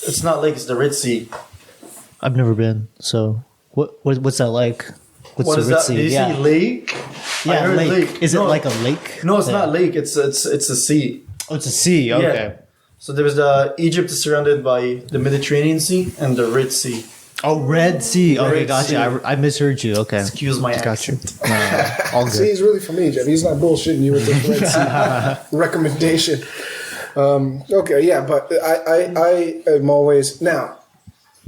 It's not like it's the Red Sea. I've never been. So what's that like? What's What the is Red that? Sea? Did you see lake? I Yeah, heard lake. Is No, it like a lake? No, it's Yeah. not lake. It's a sea. Oh, it's a sea. Okay. So there's Egypt is surrounded by the Mediterranean Sea and the Red Sea. Oh, Red Sea. Okay, Red gotcha. Sea. I misheard you. Okay. Excuse my Gotcha. accent. No, all See, good. he's really from Egypt. He's not bullshitting you with this Red Sea recommendation. Okay, yeah, but I am always now.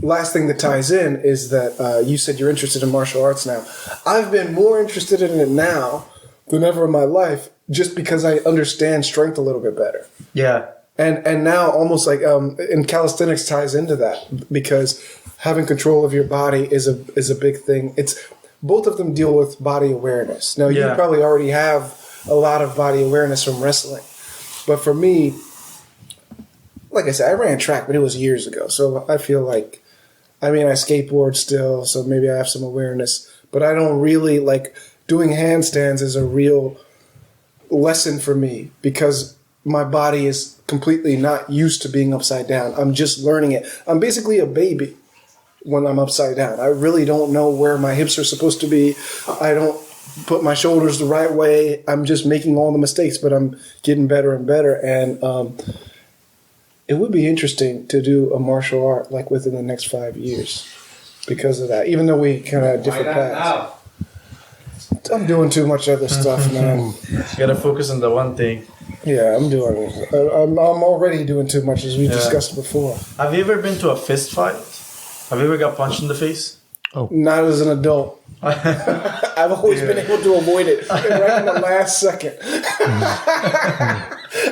Last thing that ties in is that you said you're interested in martial arts now. I've been more interested in it now than ever in my life, just because I understand strength a little bit better. Yeah. And now almost like and calisthenics ties into that because having control of your body is a big thing. It's both of them deal with body awareness. Now you probably already have a lot of body awareness from wrestling, but for me, like I said, I ran track, but it was years ago. So I feel like, I skateboard still, so maybe I have some awareness, but I don't really like doing handstands is a real lesson for me because my body is completely not used to being upside down. I'm just learning it. I'm basically a baby when I'm upside down. I really don't know where my hips are supposed to be. I don't put my shoulders the right way. I'm just making all the mistakes, but I'm getting better and better. And it would be interesting to do a martial art like within the next 5 years because of that, even though we kind of have different paths. I'm doing too much other stuff, man. You gotta focus on the one thing. Yeah, I'm already doing too much, as we discussed before. Have you ever been to a fist fight? Have you ever got punched in the face? Not as an adult. I've always been able to avoid it right in the last second.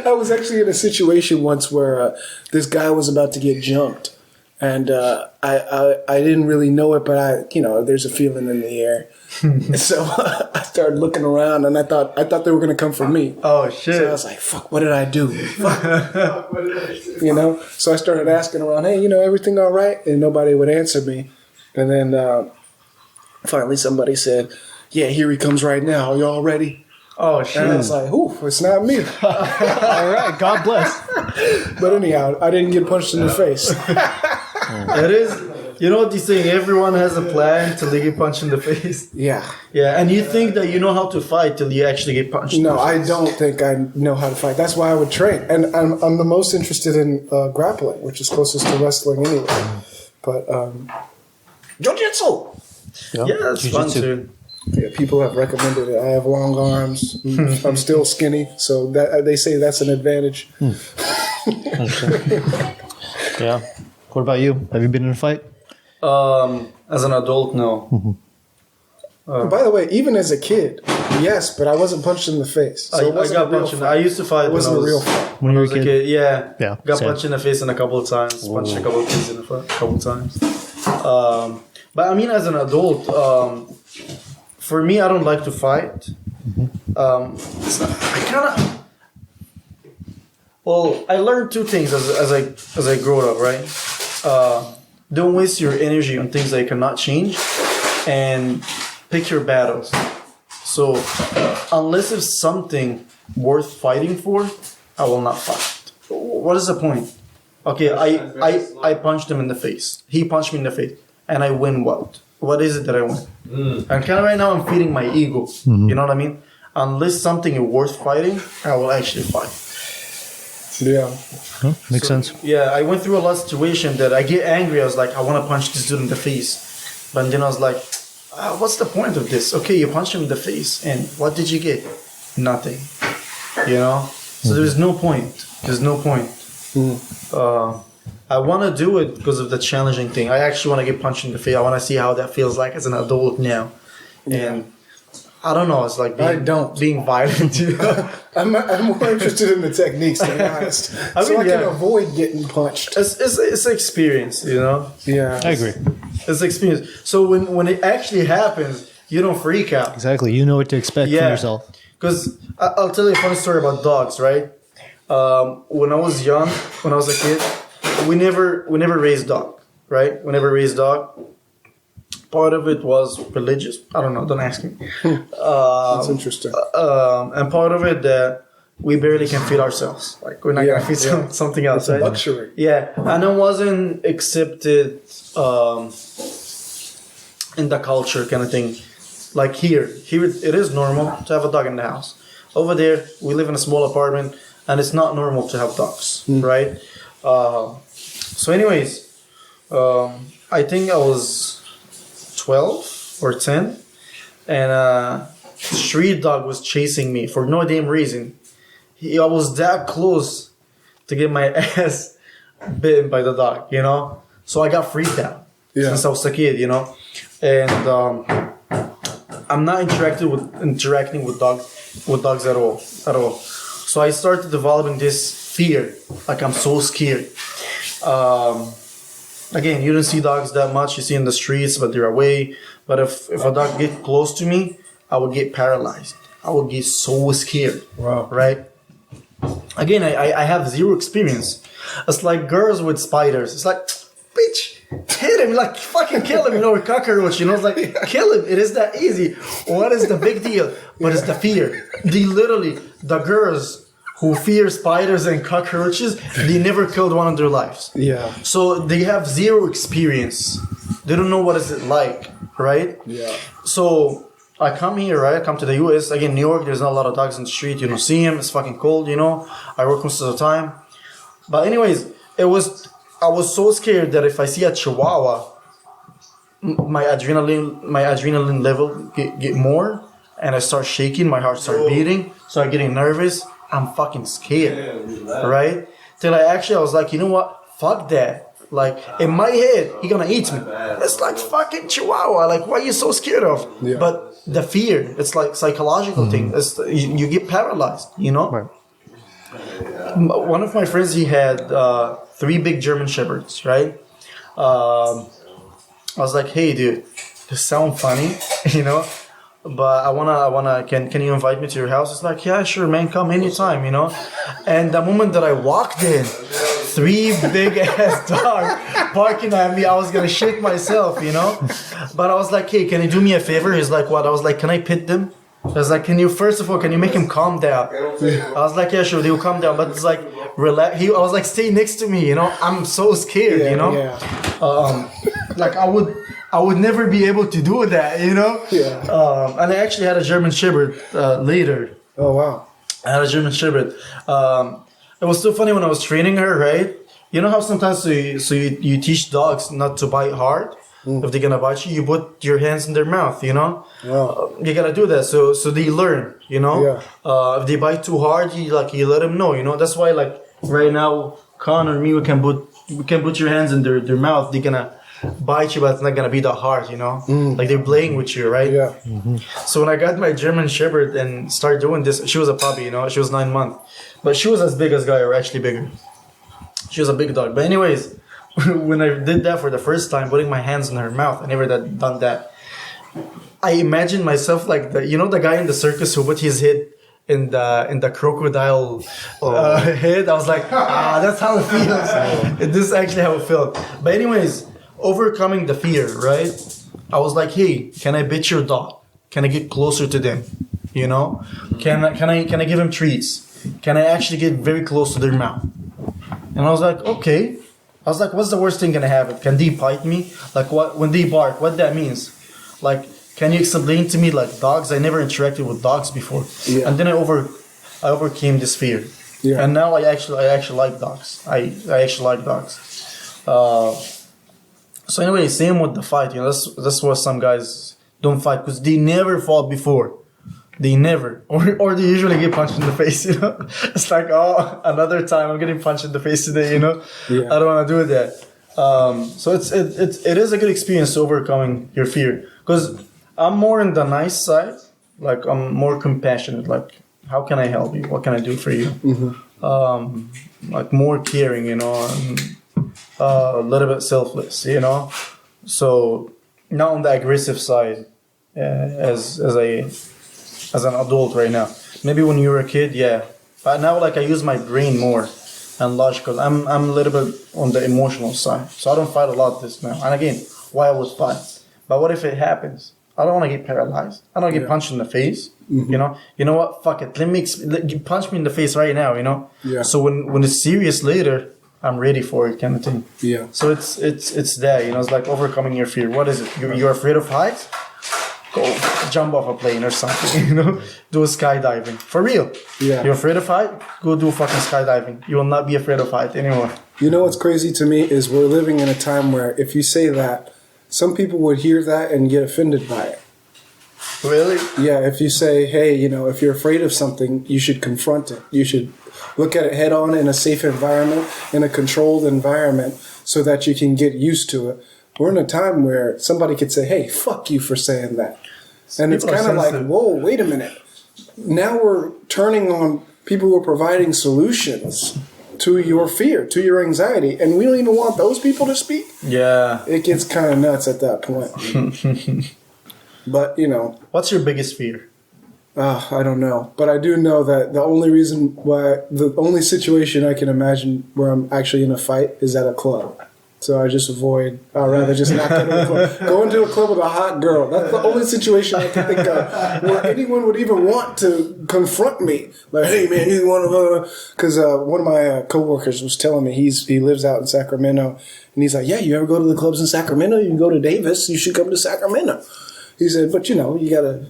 I was actually in a situation once where this guy was about to get jumped. And I didn't really know it, but there's a feeling in the air. So I started looking around, and I thought they were going to come for me. Oh shit! So I was like, "Fuck! What did I do? Fuck! What did I do?" So I started asking around, "Hey, everything all right?" And nobody would answer me. And then finally, somebody said, "Yeah, here he comes right now. Are y'all ready?" Oh shit! And I was like, "Ooh, it's not me." All right. God bless. But anyhow, I didn't get punched in the face. It is. You know what you saying? Everyone has a plan till they get punched in the face. Yeah. Yeah, and you think that you know how to fight till you actually get punched. No, in the I face. don't think I know how to fight. That's why I would train. And I'm the most interested in grappling, which is closest to wrestling anyway. But jiu-jitsu! Yeah, that's fun Jiu-jitsu. too. Yeah, people have recommended it. I have long arms. I'm still skinny, so that they say that's an advantage. Yeah. What about you? Have you been in a fight? As an adult, no. By the way, even as a kid, yes, but I wasn't punched in the face. So it I wasn't got a real punched. fight. I used to fight It when I wasn't was a real fight. When you were a a kid. Yeah, Yeah, Got same. punched in the face a couple of times. Punched a couple of kids in the face a couple of times. But I mean, as an adult, for me, I don't like to fight. I kind of. Well, I learned two things as I grew up. Right. Don't waste your energy on things that you cannot change, and pick your battles. So, unless it's something worth fighting for, I will not fight. what is the point? Okay, I punched him in the face. He punched me in the face, and I win what? What is it that I win? And kind of right now I'm feeding my ego. You know what I mean? Unless something is worth fighting, I will actually fight. Yeah. Huh? Makes sense. Yeah, I went through a lot of situation that I get angry. I was like, I want to punch this dude in the face. But then I was like, what's the point of this? Okay, you punch him in the face, and what did you get? Nothing. You know? So there's no point. There's no point. I want to do it because of the challenging thing. I actually want to get punched in the face. I want to see how that feels like as an adult now. And I don't know. It's like being violent. You know? I'm more interested in the techniques, to be honest. I can avoid getting punched. It's experience, you know? Yeah. I agree. It's experience. So when it actually happens, you don't freak out. Exactly. You know what to expect from yourself. Because I'll tell you a funny story about dogs, right? When I was young, when I was a kid, we never raised dog, right? We never raised dog. Part of it was religious. I don't know. Don't ask me. That's interesting. And part of it that we barely can feed ourselves. Like we're not gonna feed something else. It's a right? luxury. Yeah, and it wasn't accepted in the culture kind of thing. Like here it is normal to have a dog in the house. Over there, we live in a small apartment, and it's not normal to have dogs, right? So, anyways, I think I was 12 or 10, and a street dog was chasing me for no damn reason. I was that close to get my ass bitten by the dog, you know? So I got freaked out since I was a kid, you know? And I'm not interacting with dogs at all. So I started developing this fear, like I'm so scared. Again, you don't see dogs that much. You see in the streets, but they're away. But if a dog gets close to me, I would get paralyzed. I would get so scared. Wow. Right? Again, I have zero experience. It's like girls with spiders. It's like, bitch, hit him. Like, fucking kill him. You know, a cockroach. You know, it's like, kill him. It is that easy. What is the big deal? But it's the fear. The girls who fear spiders and cockroaches, they never killed one in their lives. Yeah. So they have zero experience. They don't know what is it like, right? Yeah. So I come here, right? I come to the US. Again, New York, there's not a lot of dogs in the street. You don't see them. It's fucking cold, you know? I work most of the time. But anyways, I was so scared that if I see a chihuahua, my adrenaline level get more, and I start shaking, my heart start beating, start getting nervous. I'm fucking scared, right? Till I was like, you know what? Fuck that. Like, in my head, he gonna eat me. It's like fucking chihuahua. Like, what are you so scared of? Yeah. But the fear, it's like psychological thing. It's, you get paralyzed, you know? Right. One of my friends, he had 3 big German Shepherds, right? I was like, hey, dude, this sound funny, you know? But I wanna. Can you invite me to your house? It's like, yeah, sure, man, come anytime, you know. And the moment that I walked in, 3 big ass dogs barking at me, I was gonna shit myself, you know. But I was like, hey, can you do me a favor? He's like, what? I was like, can I pet them? I was like, can you make him calm down? I was like, yeah, sure, they will calm down. But it's like, relax. I was like, stay next to me, you know. I'm so scared, you know. Yeah. Like I would never be able to do that, you know? Yeah. And I actually had a German Shepherd later. Oh, wow. I had a German Shepherd. It was so funny when I was training her, right? You know how sometimes you teach dogs not to bite hard? If they're gonna bite you, you put your hands in their mouth, you know? Wow. You gotta do that so they learn, you know? Yeah. If they bite too hard, you let them know, you know? That's why, like, right now, Con or me, we can put your hands in their mouth. They're gonna bite you, but it's not gonna be that hard, you know. Like they're playing with you, right? Yeah. So when I got my German Shepherd and started doing this, she was a puppy, you know. She was 9 months, but she was as big as Guy, or actually bigger. She was a big dog. But anyways, when I did that for the first time, putting my hands in her mouth, I never done that. I imagined myself like the guy in the circus who put his head in the crocodile head. I was like, that's how it feels. This is actually how it felt. But anyways, overcoming the fear, right? I was like, hey, can I pet your dog? Can I get closer to them? You know? Can I give him treats? Can I actually get very close to their mouth? And I was like, okay. I was like, what's the worst thing gonna happen? Can they bite me? Like, what when they bark? What that means? Like, can you explain to me like dogs? I never interacted with dogs before, and then I overcame this fear. Yeah. And now I actually like dogs. I actually like dogs. So anyway, same with the fight. You know, that's what some guys don't fight because they never fought before. They never, or they usually get punched in the face. You know, it's like, oh, another time I'm getting punched in the face today. You know, I don't want to do that. So it is a good experience overcoming your fear because I'm more in the nice side. Like I'm more compassionate. Like, how can I help you? What can I do for you? Like more caring, you know, and a little bit selfless, you know. So not on the aggressive side as an adult right now. Maybe when you were a kid, yeah. But now, like, I use my brain more and logical. I'm a little bit on the emotional side, so I don't fight a lot this now. And again, why I would fight? But what if it happens? I don't want to get paralyzed. I don't want to get punched in the face. You know. You know what? Fuck it. Punch me in the face right now. You know. Yeah. So when it's serious later, I'm ready for it, kind of thing. Yeah. So it's that. You know, it's like overcoming your fear. What is it? You're afraid of heights? Go jump off a plane or something, you know, do a skydiving. For real. Yeah. You're afraid of height? Go do fucking skydiving. You will not be afraid of height anymore. You know what's crazy to me is we're living in a time where if you say that, some people would hear that and get offended by it. Really? Yeah, if you say, hey, you know, if you're afraid of something, you should confront it. You should look at it head on in a safe environment, in a controlled environment, so that you can get used to it. We're in a time where somebody could say, hey, fuck you for saying that. And it's kind of like, whoa, wait a minute. Now we're turning on people who are providing solutions to your fear, to your anxiety, and we don't even want those people to speak. Yeah. It gets kind of nuts at that point. But, you know. What's your biggest fear? I don't know. But I do know that the only situation I can imagine where I'm actually in a fight is at a club. So I just avoid, I'd rather just not go to a club. Go into a club with a hot girl. That's the only situation I can think of where anyone would even want to confront me. Like, hey man, you want to, because one of my coworkers was telling me he lives out in Sacramento. And he's like, yeah, you ever go to the clubs in Sacramento? You can go to Davis. You should come to Sacramento. He said, but you know, you gotta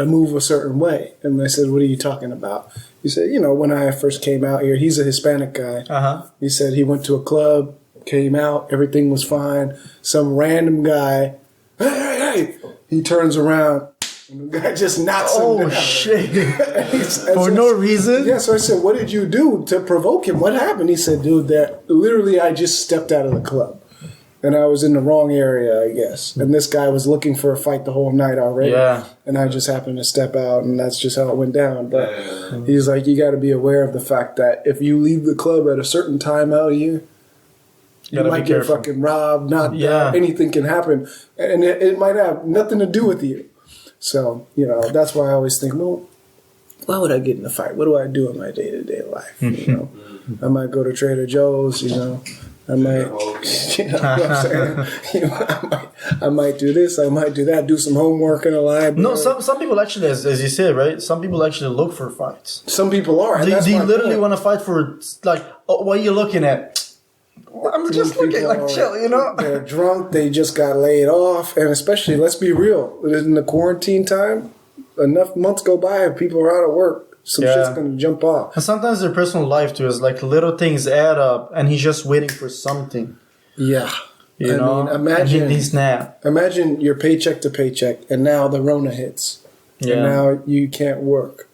move a certain way. And I said, what are you talking about? He said, you know, when I first came out here, he's a Hispanic guy. He said he went to a club, came out, everything was fine. Some random guy, hey, he turns around, and the guy just knocks him down. Oh, shit. For no reason? Yeah, so I said, what did you do to provoke him? What happened? He said, dude, literally I just stepped out of the club. And I was in the wrong area, I guess. And this guy was looking for a fight the whole night already. Yeah. And I just happened to step out, and that's just how it went down. But he's like, you got to be aware of the fact that if you leave the club at a certain time out here, you might get fucking robbed, anything can happen. And it might have nothing to do with you. So, you know, that's why I always think, well, why would I get in a fight? What do I do in my day-to-day life? You know, I might go to Trader Joe's, you know. I might, you know what I'm saying? You know, I might do this, I might do that, do some homework in a library. No, some people actually, as you said, right? Some people actually look for fights. Some people are. And they literally want to fight for, like, oh, what are you looking at? I'm just looking, like, chill, you know? They're drunk, they just got laid off, and especially, let's be real, in the quarantine time, enough months go by and people are out of work. Some shit's gonna jump off. And sometimes their personal life too is like little things add up, and he's just waiting for something. Yeah, you know. Imagine you're paycheck to paycheck, and now the Rona hits, and now you can't work,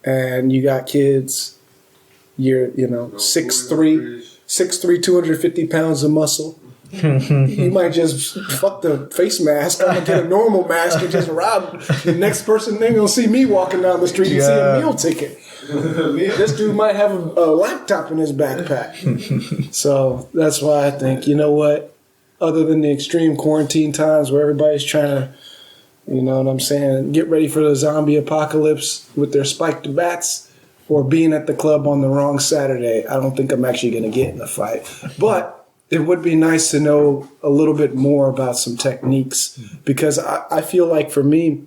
and you got kids. You're 6'3", 250 pounds of muscle. You might just fuck the face mask. I'm gonna get a normal mask and just rob the next person. They're gonna see me walking down the street and see a meal ticket. This dude might have a laptop in his backpack. So that's why I think, you know what? Other than the extreme quarantine times where everybody's trying to, you know what I'm saying, get ready for the zombie apocalypse with their spiked bats, or being at the club on the wrong Saturday, I don't think I'm actually gonna get in a fight. But it would be nice to know a little bit more about some techniques, because I feel like for me,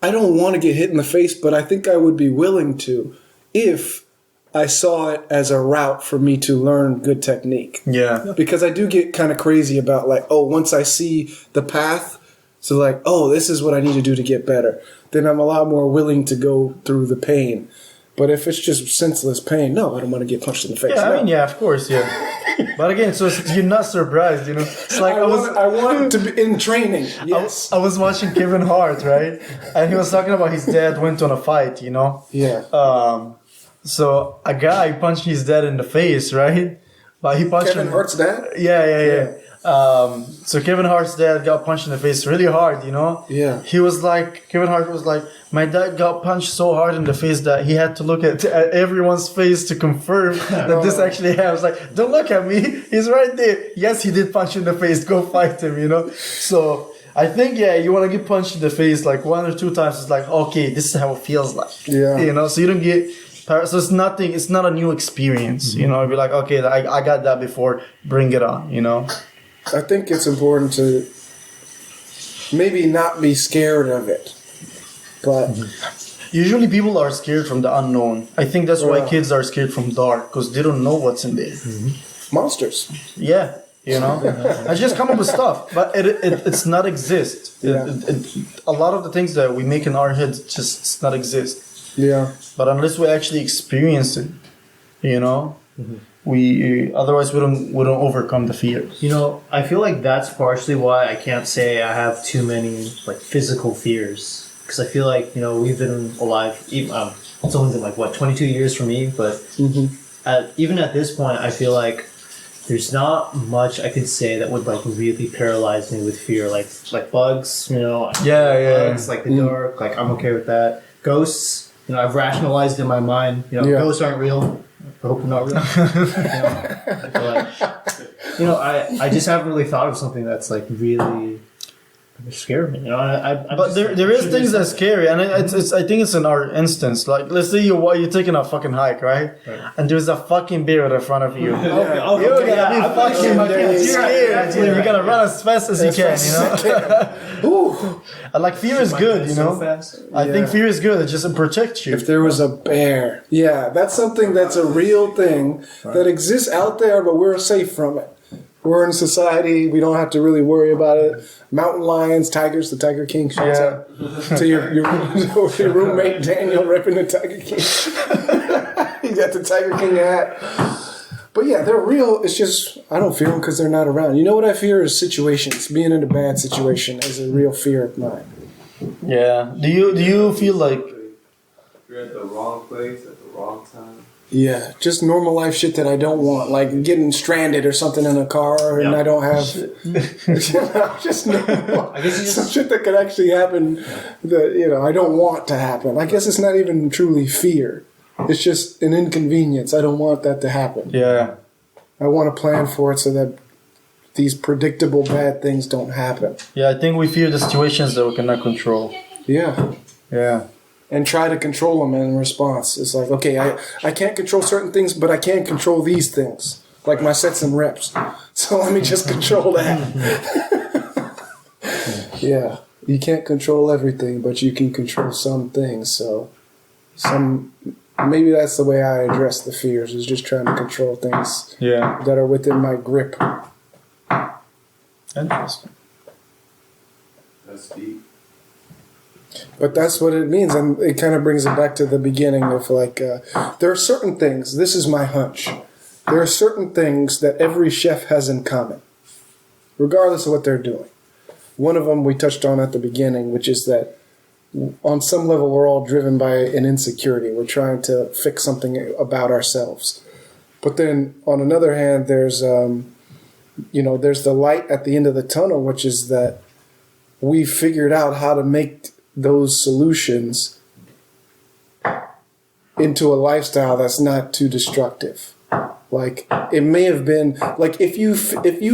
I don't want to get hit in the face, but I think I would be willing to if I saw it as a route for me to learn good technique. Yeah. Because I do get kind of crazy about like, oh, once I see the path, so like, oh, this is what I need to do to get better, then I'm a lot more willing to go through the pain. But if it's just senseless pain, no, I don't want to get punched in the face. Yeah, no. I mean, yeah, of course, yeah. But again, so you're not surprised, you know? It's like I want to be in training. Yes. I was watching Kevin Hart, right? And he was talking about his dad went on a fight, you know? Yeah. So a guy punched his dad in the face, right? But he punched Kevin him. Hart's dad? Yeah. So Kevin Hart's dad got punched in the face really hard, you know? Yeah. Kevin Hart was like, my dad got punched so hard in the face that he had to look at everyone's face to confirm that this actually happened. I was like, don't look at me. He's right there. Yes, he did punch you in the face. Go fight him, you know? So I think, yeah, you want to get punched in the face like 1 or 2 times. It's like, okay, this is how it feels like. Yeah. You know, so you don't get... So it's nothing. It's not a new experience, you know. It'd be like, okay, I got that before. Bring it on, you know. I think it's important to maybe not be scared of it, but Usually people are scared from the unknown. I think that's why kids are scared from dark, because they don't know what's in there. monsters. Yeah, you know. I just come up with stuff, but it's not exist. Yeah. A lot of the things that we make in our heads just not exist. Yeah. But unless we actually experience it, you know, we otherwise we don't overcome the fears. You know, I feel like that's partially why I can't say I have too many like physical fears, because I feel like, you know, we've been alive. It's only been like what 22 years for me, but even at this point, I feel like there's not much I could say that would like really paralyze me with fear, like bugs. You know, bugs, like the dark. Like I'm okay with that. Ghosts. You know, I've rationalized in my mind. You know, ghosts aren't real. I hope they're not real. you know, I just haven't really thought of something that's like really scared me. You know, But there is things that's scary, and it's I think it's in our instance. Like, let's say you're taking a fucking hike, right? And there's a fucking bear in front of you. You're gonna be fucking scared. Dude. You're gonna run as fast as you can, you know. And like fear is good, you know. I think fear is good. It just protects you. If there was a bear, that's something that's a real thing that exists out there, but we're safe from it. We're in society. We don't have to really worry about it. Mountain lions, tigers, the Tiger King. Shouts out to your roommate Daniel repping the Tiger King. He got the Tiger King hat. But yeah, they're real. It's just I don't fear them because they're not around. You know what I fear is situations. Being in a bad situation is a real fear of mine. Yeah. Do you feel like you're at the wrong place at the wrong time? Yeah, just normal life shit that I don't want, like getting stranded or something in a car, and I don't have just normal. I guess some shit that could actually happen that I don't want to happen. I guess it's not even truly fear; it's just an inconvenience. I don't want that to happen. Yeah, I want to plan for it so that these predictable bad things don't happen. Yeah, I think we fear the situations that we cannot control. Yeah. And try to control them in response. It's like, okay, I can't control certain things, but I can control these things, like my sets and reps. So let me just control that. Yeah, you can't control everything, but you can control some things. So maybe that's the way I address the fears, is just trying to control things that are within my grip. Interesting. That's deep. But that's what it means, and it kind of brings it back to the beginning of like, there are certain things, this is my hunch, there are certain things that every chef has in common, regardless of what they're doing. One of them we touched on at the beginning, which is that on some level we're all driven by an insecurity. We're trying to fix something about ourselves. But then on another hand, there's there's the light at the end of the tunnel, which is that we figured out how to make those solutions into a lifestyle that's not too destructive. Like, it may have been like if you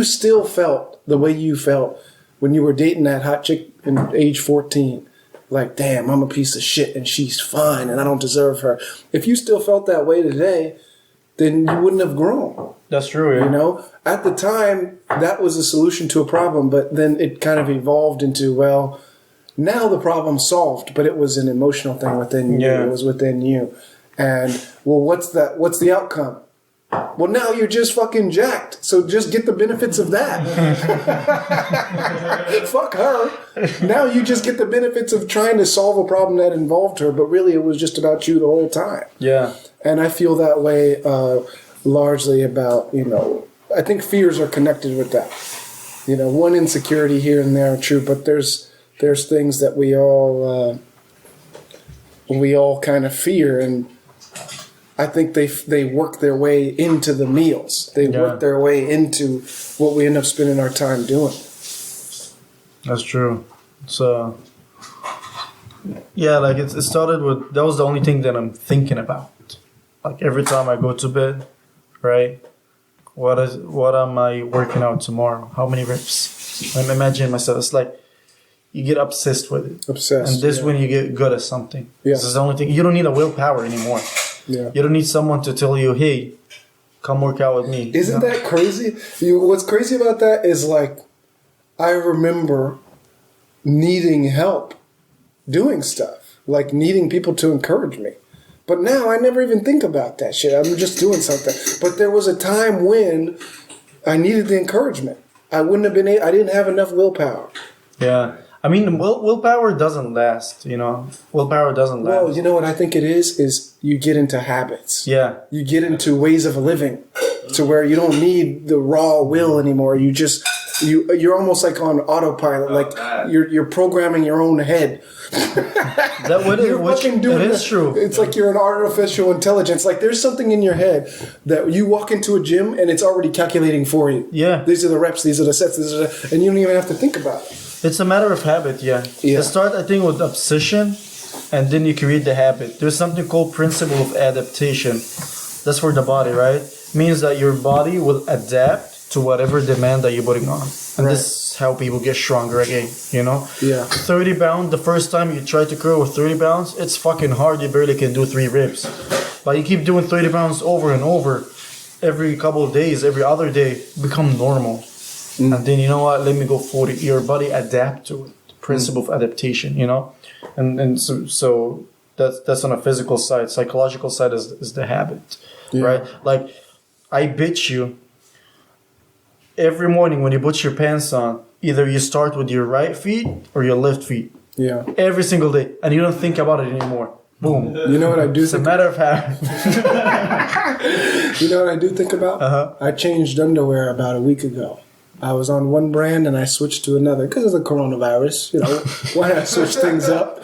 still felt the way you felt when you were dating that hot chick in age 14, like, damn, I'm a piece of shit and she's fine and I don't deserve her. If you still felt that way today, then you wouldn't have grown. That's true. Yeah. You know, at the time that was a solution to a problem, but then it kind of evolved into, now the problem's solved, but it was an emotional thing within you. It was within you. And well, what's the outcome? Well, now you're just fucking jacked. So just get the benefits of that. Fuck her. Now you just get the benefits of trying to solve a problem that involved her, but really it was just about you the whole time. Yeah. And I feel that way largely about, I think fears are connected with that. One insecurity here and there, true, but there's things that we all kind of fear, and I think they work their way into the meals. They work their way into what we end up spending our time doing. That's true. So, like it started with, that was the only thing that I'm thinking about. Like every time I go to bed, right? What am I working out tomorrow? How many reps? I'm imagining myself. It's like you get obsessed with it. Obsessed. And this when you get good at something. Yeah. This is the only thing. You don't need a willpower anymore. Yeah. You don't need someone to tell you, hey, come work out with me. Isn't that crazy? What's crazy about that is like, I remember needing help doing stuff, like needing people to encourage me. But now I never even think about that shit. I'm just doing something. But there was a time when I needed the encouragement. I didn't have enough willpower. Yeah. I mean, willpower doesn't last, Willpower doesn't last. Well, you know what I think it is you get into habits. Yeah. You get into ways of living to where you don't need the raw will anymore. You're almost like on autopilot, like you're programming your own head. It is true. It's like you're an artificial intelligence. Like there's something in your head that you walk into a gym and it's already calculating for you. Yeah. These are the reps, these are the sets, and you don't even have to think about it. It's a matter of habit, yeah. It starts, I think, with obsession, and then you create the habit. There's something called principle of adaptation. That's for the body, right? Means that your body will adapt to whatever demand that you're putting on. And this is how people get stronger again, Yeah. 30 pounds, the first time you try to curl with 30 pounds, it's fucking hard. You barely can do 3 reps. But you keep doing 30 pounds over and over, every couple of days, every other day, become normal. And then, you know what, let me go 40. Your body adapt to it. Principle of adaptation, And so that's on a physical side. Psychological side is the habit, right? Like, I bet you every morning when you put your pants on, either you start with your right feet or your left feet. Yeah. Every single day. And you don't think about it anymore. Boom. You know what I do It's a matter of habit. You know what I do think about? I changed underwear about a week ago. I was on one brand and I switched to another because of the coronavirus. Why not switch things up?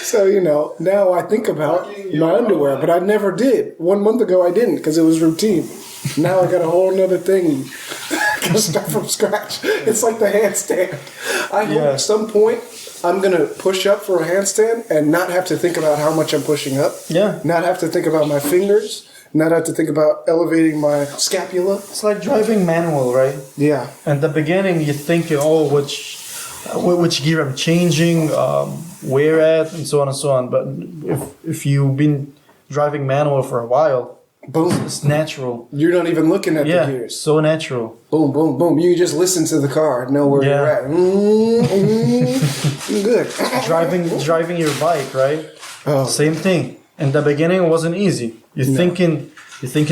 So, now I think about my underwear, but I never did. 1 month ago I didn't because it was routine. Now I got a whole nother thing. Gotta start from scratch. It's like the handstand. I hope at some point I'm going to push up for a handstand and not have to think about how much I'm pushing up. Yeah. Not have to think about my fingers. Not have to think about elevating my scapula. It's like driving manual, right? Yeah. At the beginning, you're thinking, which gear I'm changing, where at, and so on and so on. But if you've been driving manual for a while, boom, it's natural. You're not even looking at the gears. So natural. Boom, boom, boom. You just listen to the car and know where you're at. Good. Driving your bike, right? Oh. Same thing. In the beginning, it wasn't easy. You're thinking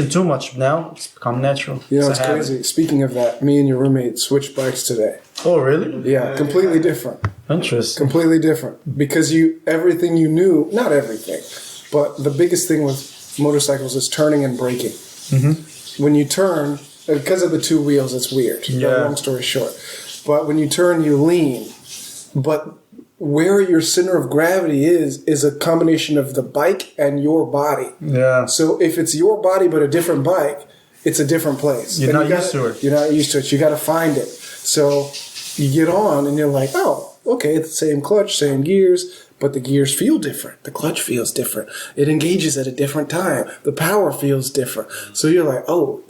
too much. Now it's become natural. It's crazy. Speaking of that, me and your roommate switched bikes today. Oh, really? Yeah, completely different. Interesting. Completely different. Because everything you knew, not everything, but the biggest thing with motorcycles is turning and braking. Mm-hmm. When you turn, because of the 2 wheels, it's weird. Yeah. Long story short. But when you turn, you lean. But where your center of gravity is a combination of the bike and your body. Yeah. So if it's your body but a different bike, it's a different place. You're not used to it. You're not used to it. You got to find it. So you get on and you're like, oh, okay, it's the same clutch, same gears, but the gears feel different. The clutch feels different. It engages at a different time. The power feels different. So you're like, oh,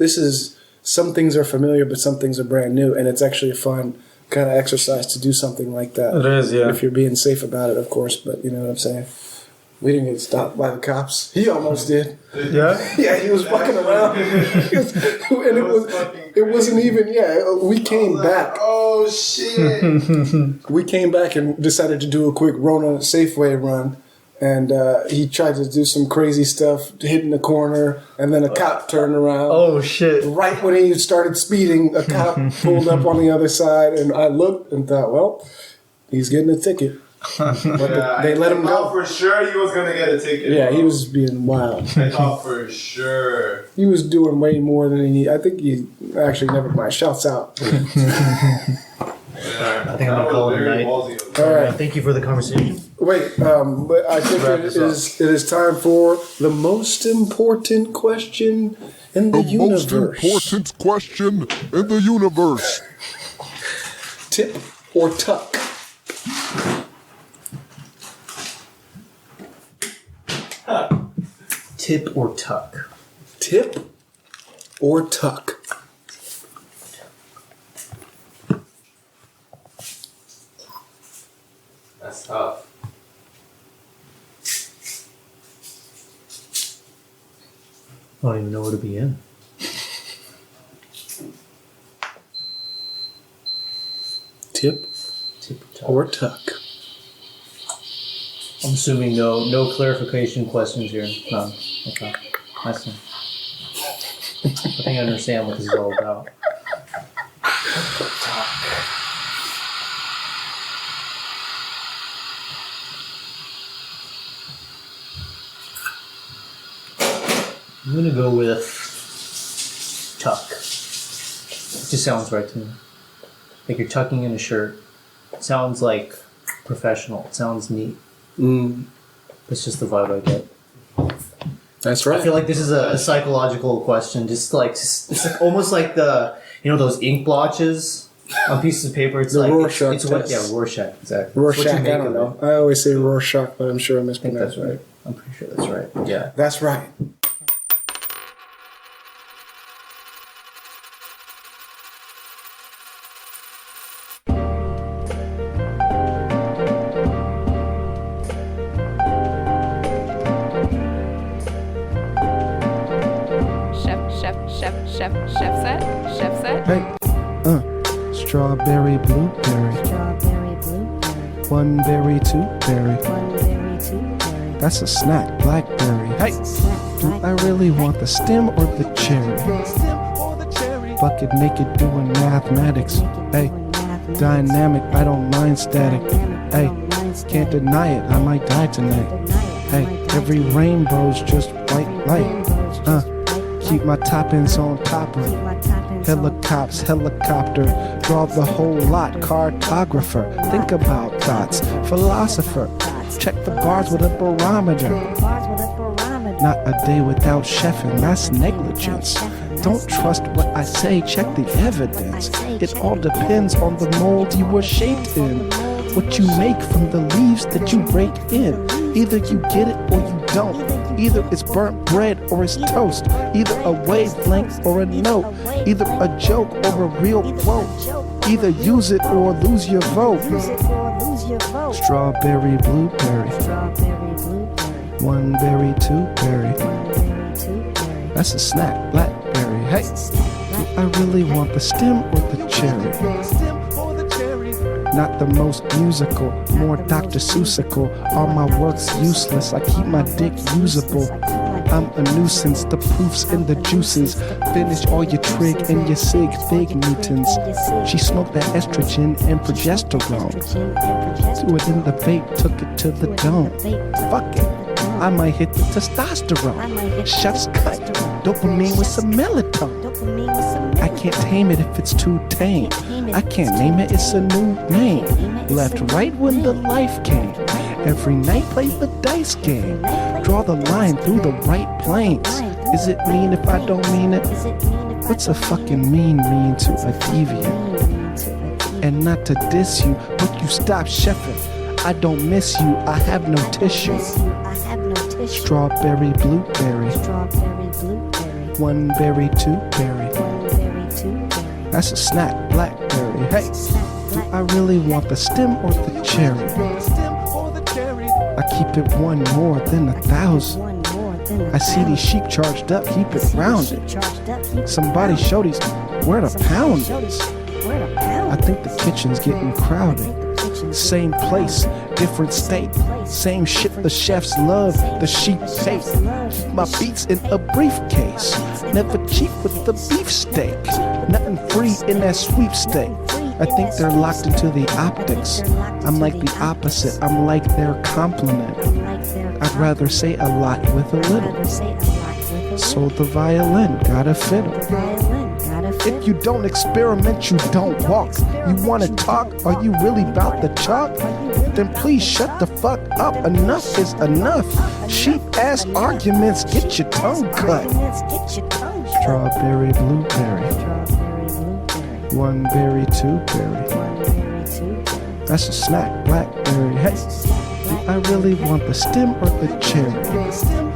some things are familiar, but some things are brand new. And it's actually a fun kind of exercise to do something like that. It is, yeah. If you're being safe about it, of course, but you know what I'm saying? We didn't get stopped by the cops. He almost did. Yeah. Yeah, he was fucking around. And it wasn't even, we came back. Oh shit! We came back and decided to do a quick Rona Safeway run. And he tried to do some crazy stuff, hitting the corner, and then a cop turned around. Oh shit! Right when he started speeding, a cop pulled up on the other side, and I looked and thought, well, he's getting a ticket. But they let him I thought go. for sure he was gonna get a ticket. Yeah, bro. he was being wild. I thought for sure. He was doing way more than he. I think he actually never mind. Shouts out. Yeah, I think I'm gonna call it a night. All right. Thank you for the conversation. Wait, but I think Wrap it this is time for the most important question in the universe. Most important question in the universe. Tip or tuck? Tip or tuck? Tip or tuck? That's tough. I don't even know where to begin. Tip Tip or tuck? or tuck? I'm assuming no clarification questions here. None. Okay. I see. I think I understand what this is all about. I'm gonna go with tuck. It just sounds right to me. Like you're tucking in a shirt. It sounds like professional. It sounds neat. That's just the vibe I get. That's right. I feel like this is a psychological question. Just like almost like those ink blotches on pieces of paper. It's The like Rorschach it's what, test. yeah, Rorschach, exactly. Rorschach, It's what you I make don't of it. know. I always say Rorschach, but I'm sure I I think mispronounced that's right. I'm pretty sure that's right. Yeah. That's right. Chef set. Hey, strawberry, blueberry, Strawberry, blueberry, one berry, two berry. one berry, two berry. That's a snack, blackberry. Hey, Snack, do I really want the stem or the cherry? Bucket naked doing mathematics. Hey, dynamic, I don't mind static. Hey, can't deny it, I might die tonight. Hey, every rainbow's just white light. Keep my toppings on topper. Helicopter, draw the whole lot. Cartographer, think about dots. Philosopher, check the bars with a barometer. Not a day without chefing, that's negligence. Don't trust what I say, check the evidence. It all depends on the mold you were shaped in. What you make from the leaves that you rake in. Either you get it or you don't. Either it's burnt bread or it's toast. Either a wavelength or a note. Either a joke or a real quote. Either use it or lose your vote. Strawberry, blueberry, one berry, two berry. That's a snack, blackberry. Hey, do I really want the stem or the cherry? Not the most musical, more Dr. Seussical. All my work's useless, I keep my dick usable. I'm a nuisance, the proof's in the juices. Finish all your trig and your sig, fig Newtons. She smoked that estrogen and progesterone. Threw it in the vape, took it to the dome. Fuck it, I might hit the testosterone. Chef's cut, dopamine with some melatonin. I can't tame it if it's too tame. I can't name it, it's a new name. Left right when the life came. Every night play the dice game. Draw the line through the right planes. Is it mean if I don't mean it? What's a fucking mean to a deviant? And not to diss you, but you stop chefing. I don't miss you, I have no tissue. Strawberry, blueberry, one berry, two berry. That's a snack, blackberry. Hey, do I really want the stem or the cherry? I keep it one more than 1,000. I see these sheep charged up, keep it rounded. Somebody show these where the pound is. I think the kitchen's getting crowded. Same place, different state. Same shit the chefs love, the sheep take. Keep my beats in a briefcase. Never cheap with the beefsteak. Nothing free in that sweepstake. I think they're locked into the optics. I'm like the opposite, I'm like their compliment. I'd rather say a lot with a little. Sold the violin, got a fiddle. If you don't experiment, you don't walk. You wanna talk? Are you really about the chalk? Then please shut the fuck up. Enough is enough. Sheep ass arguments, get your tongue cut. Strawberry, blueberry. One berry, two berry. That's a snack, blackberry. Hey, do I really want the stem or the cherry?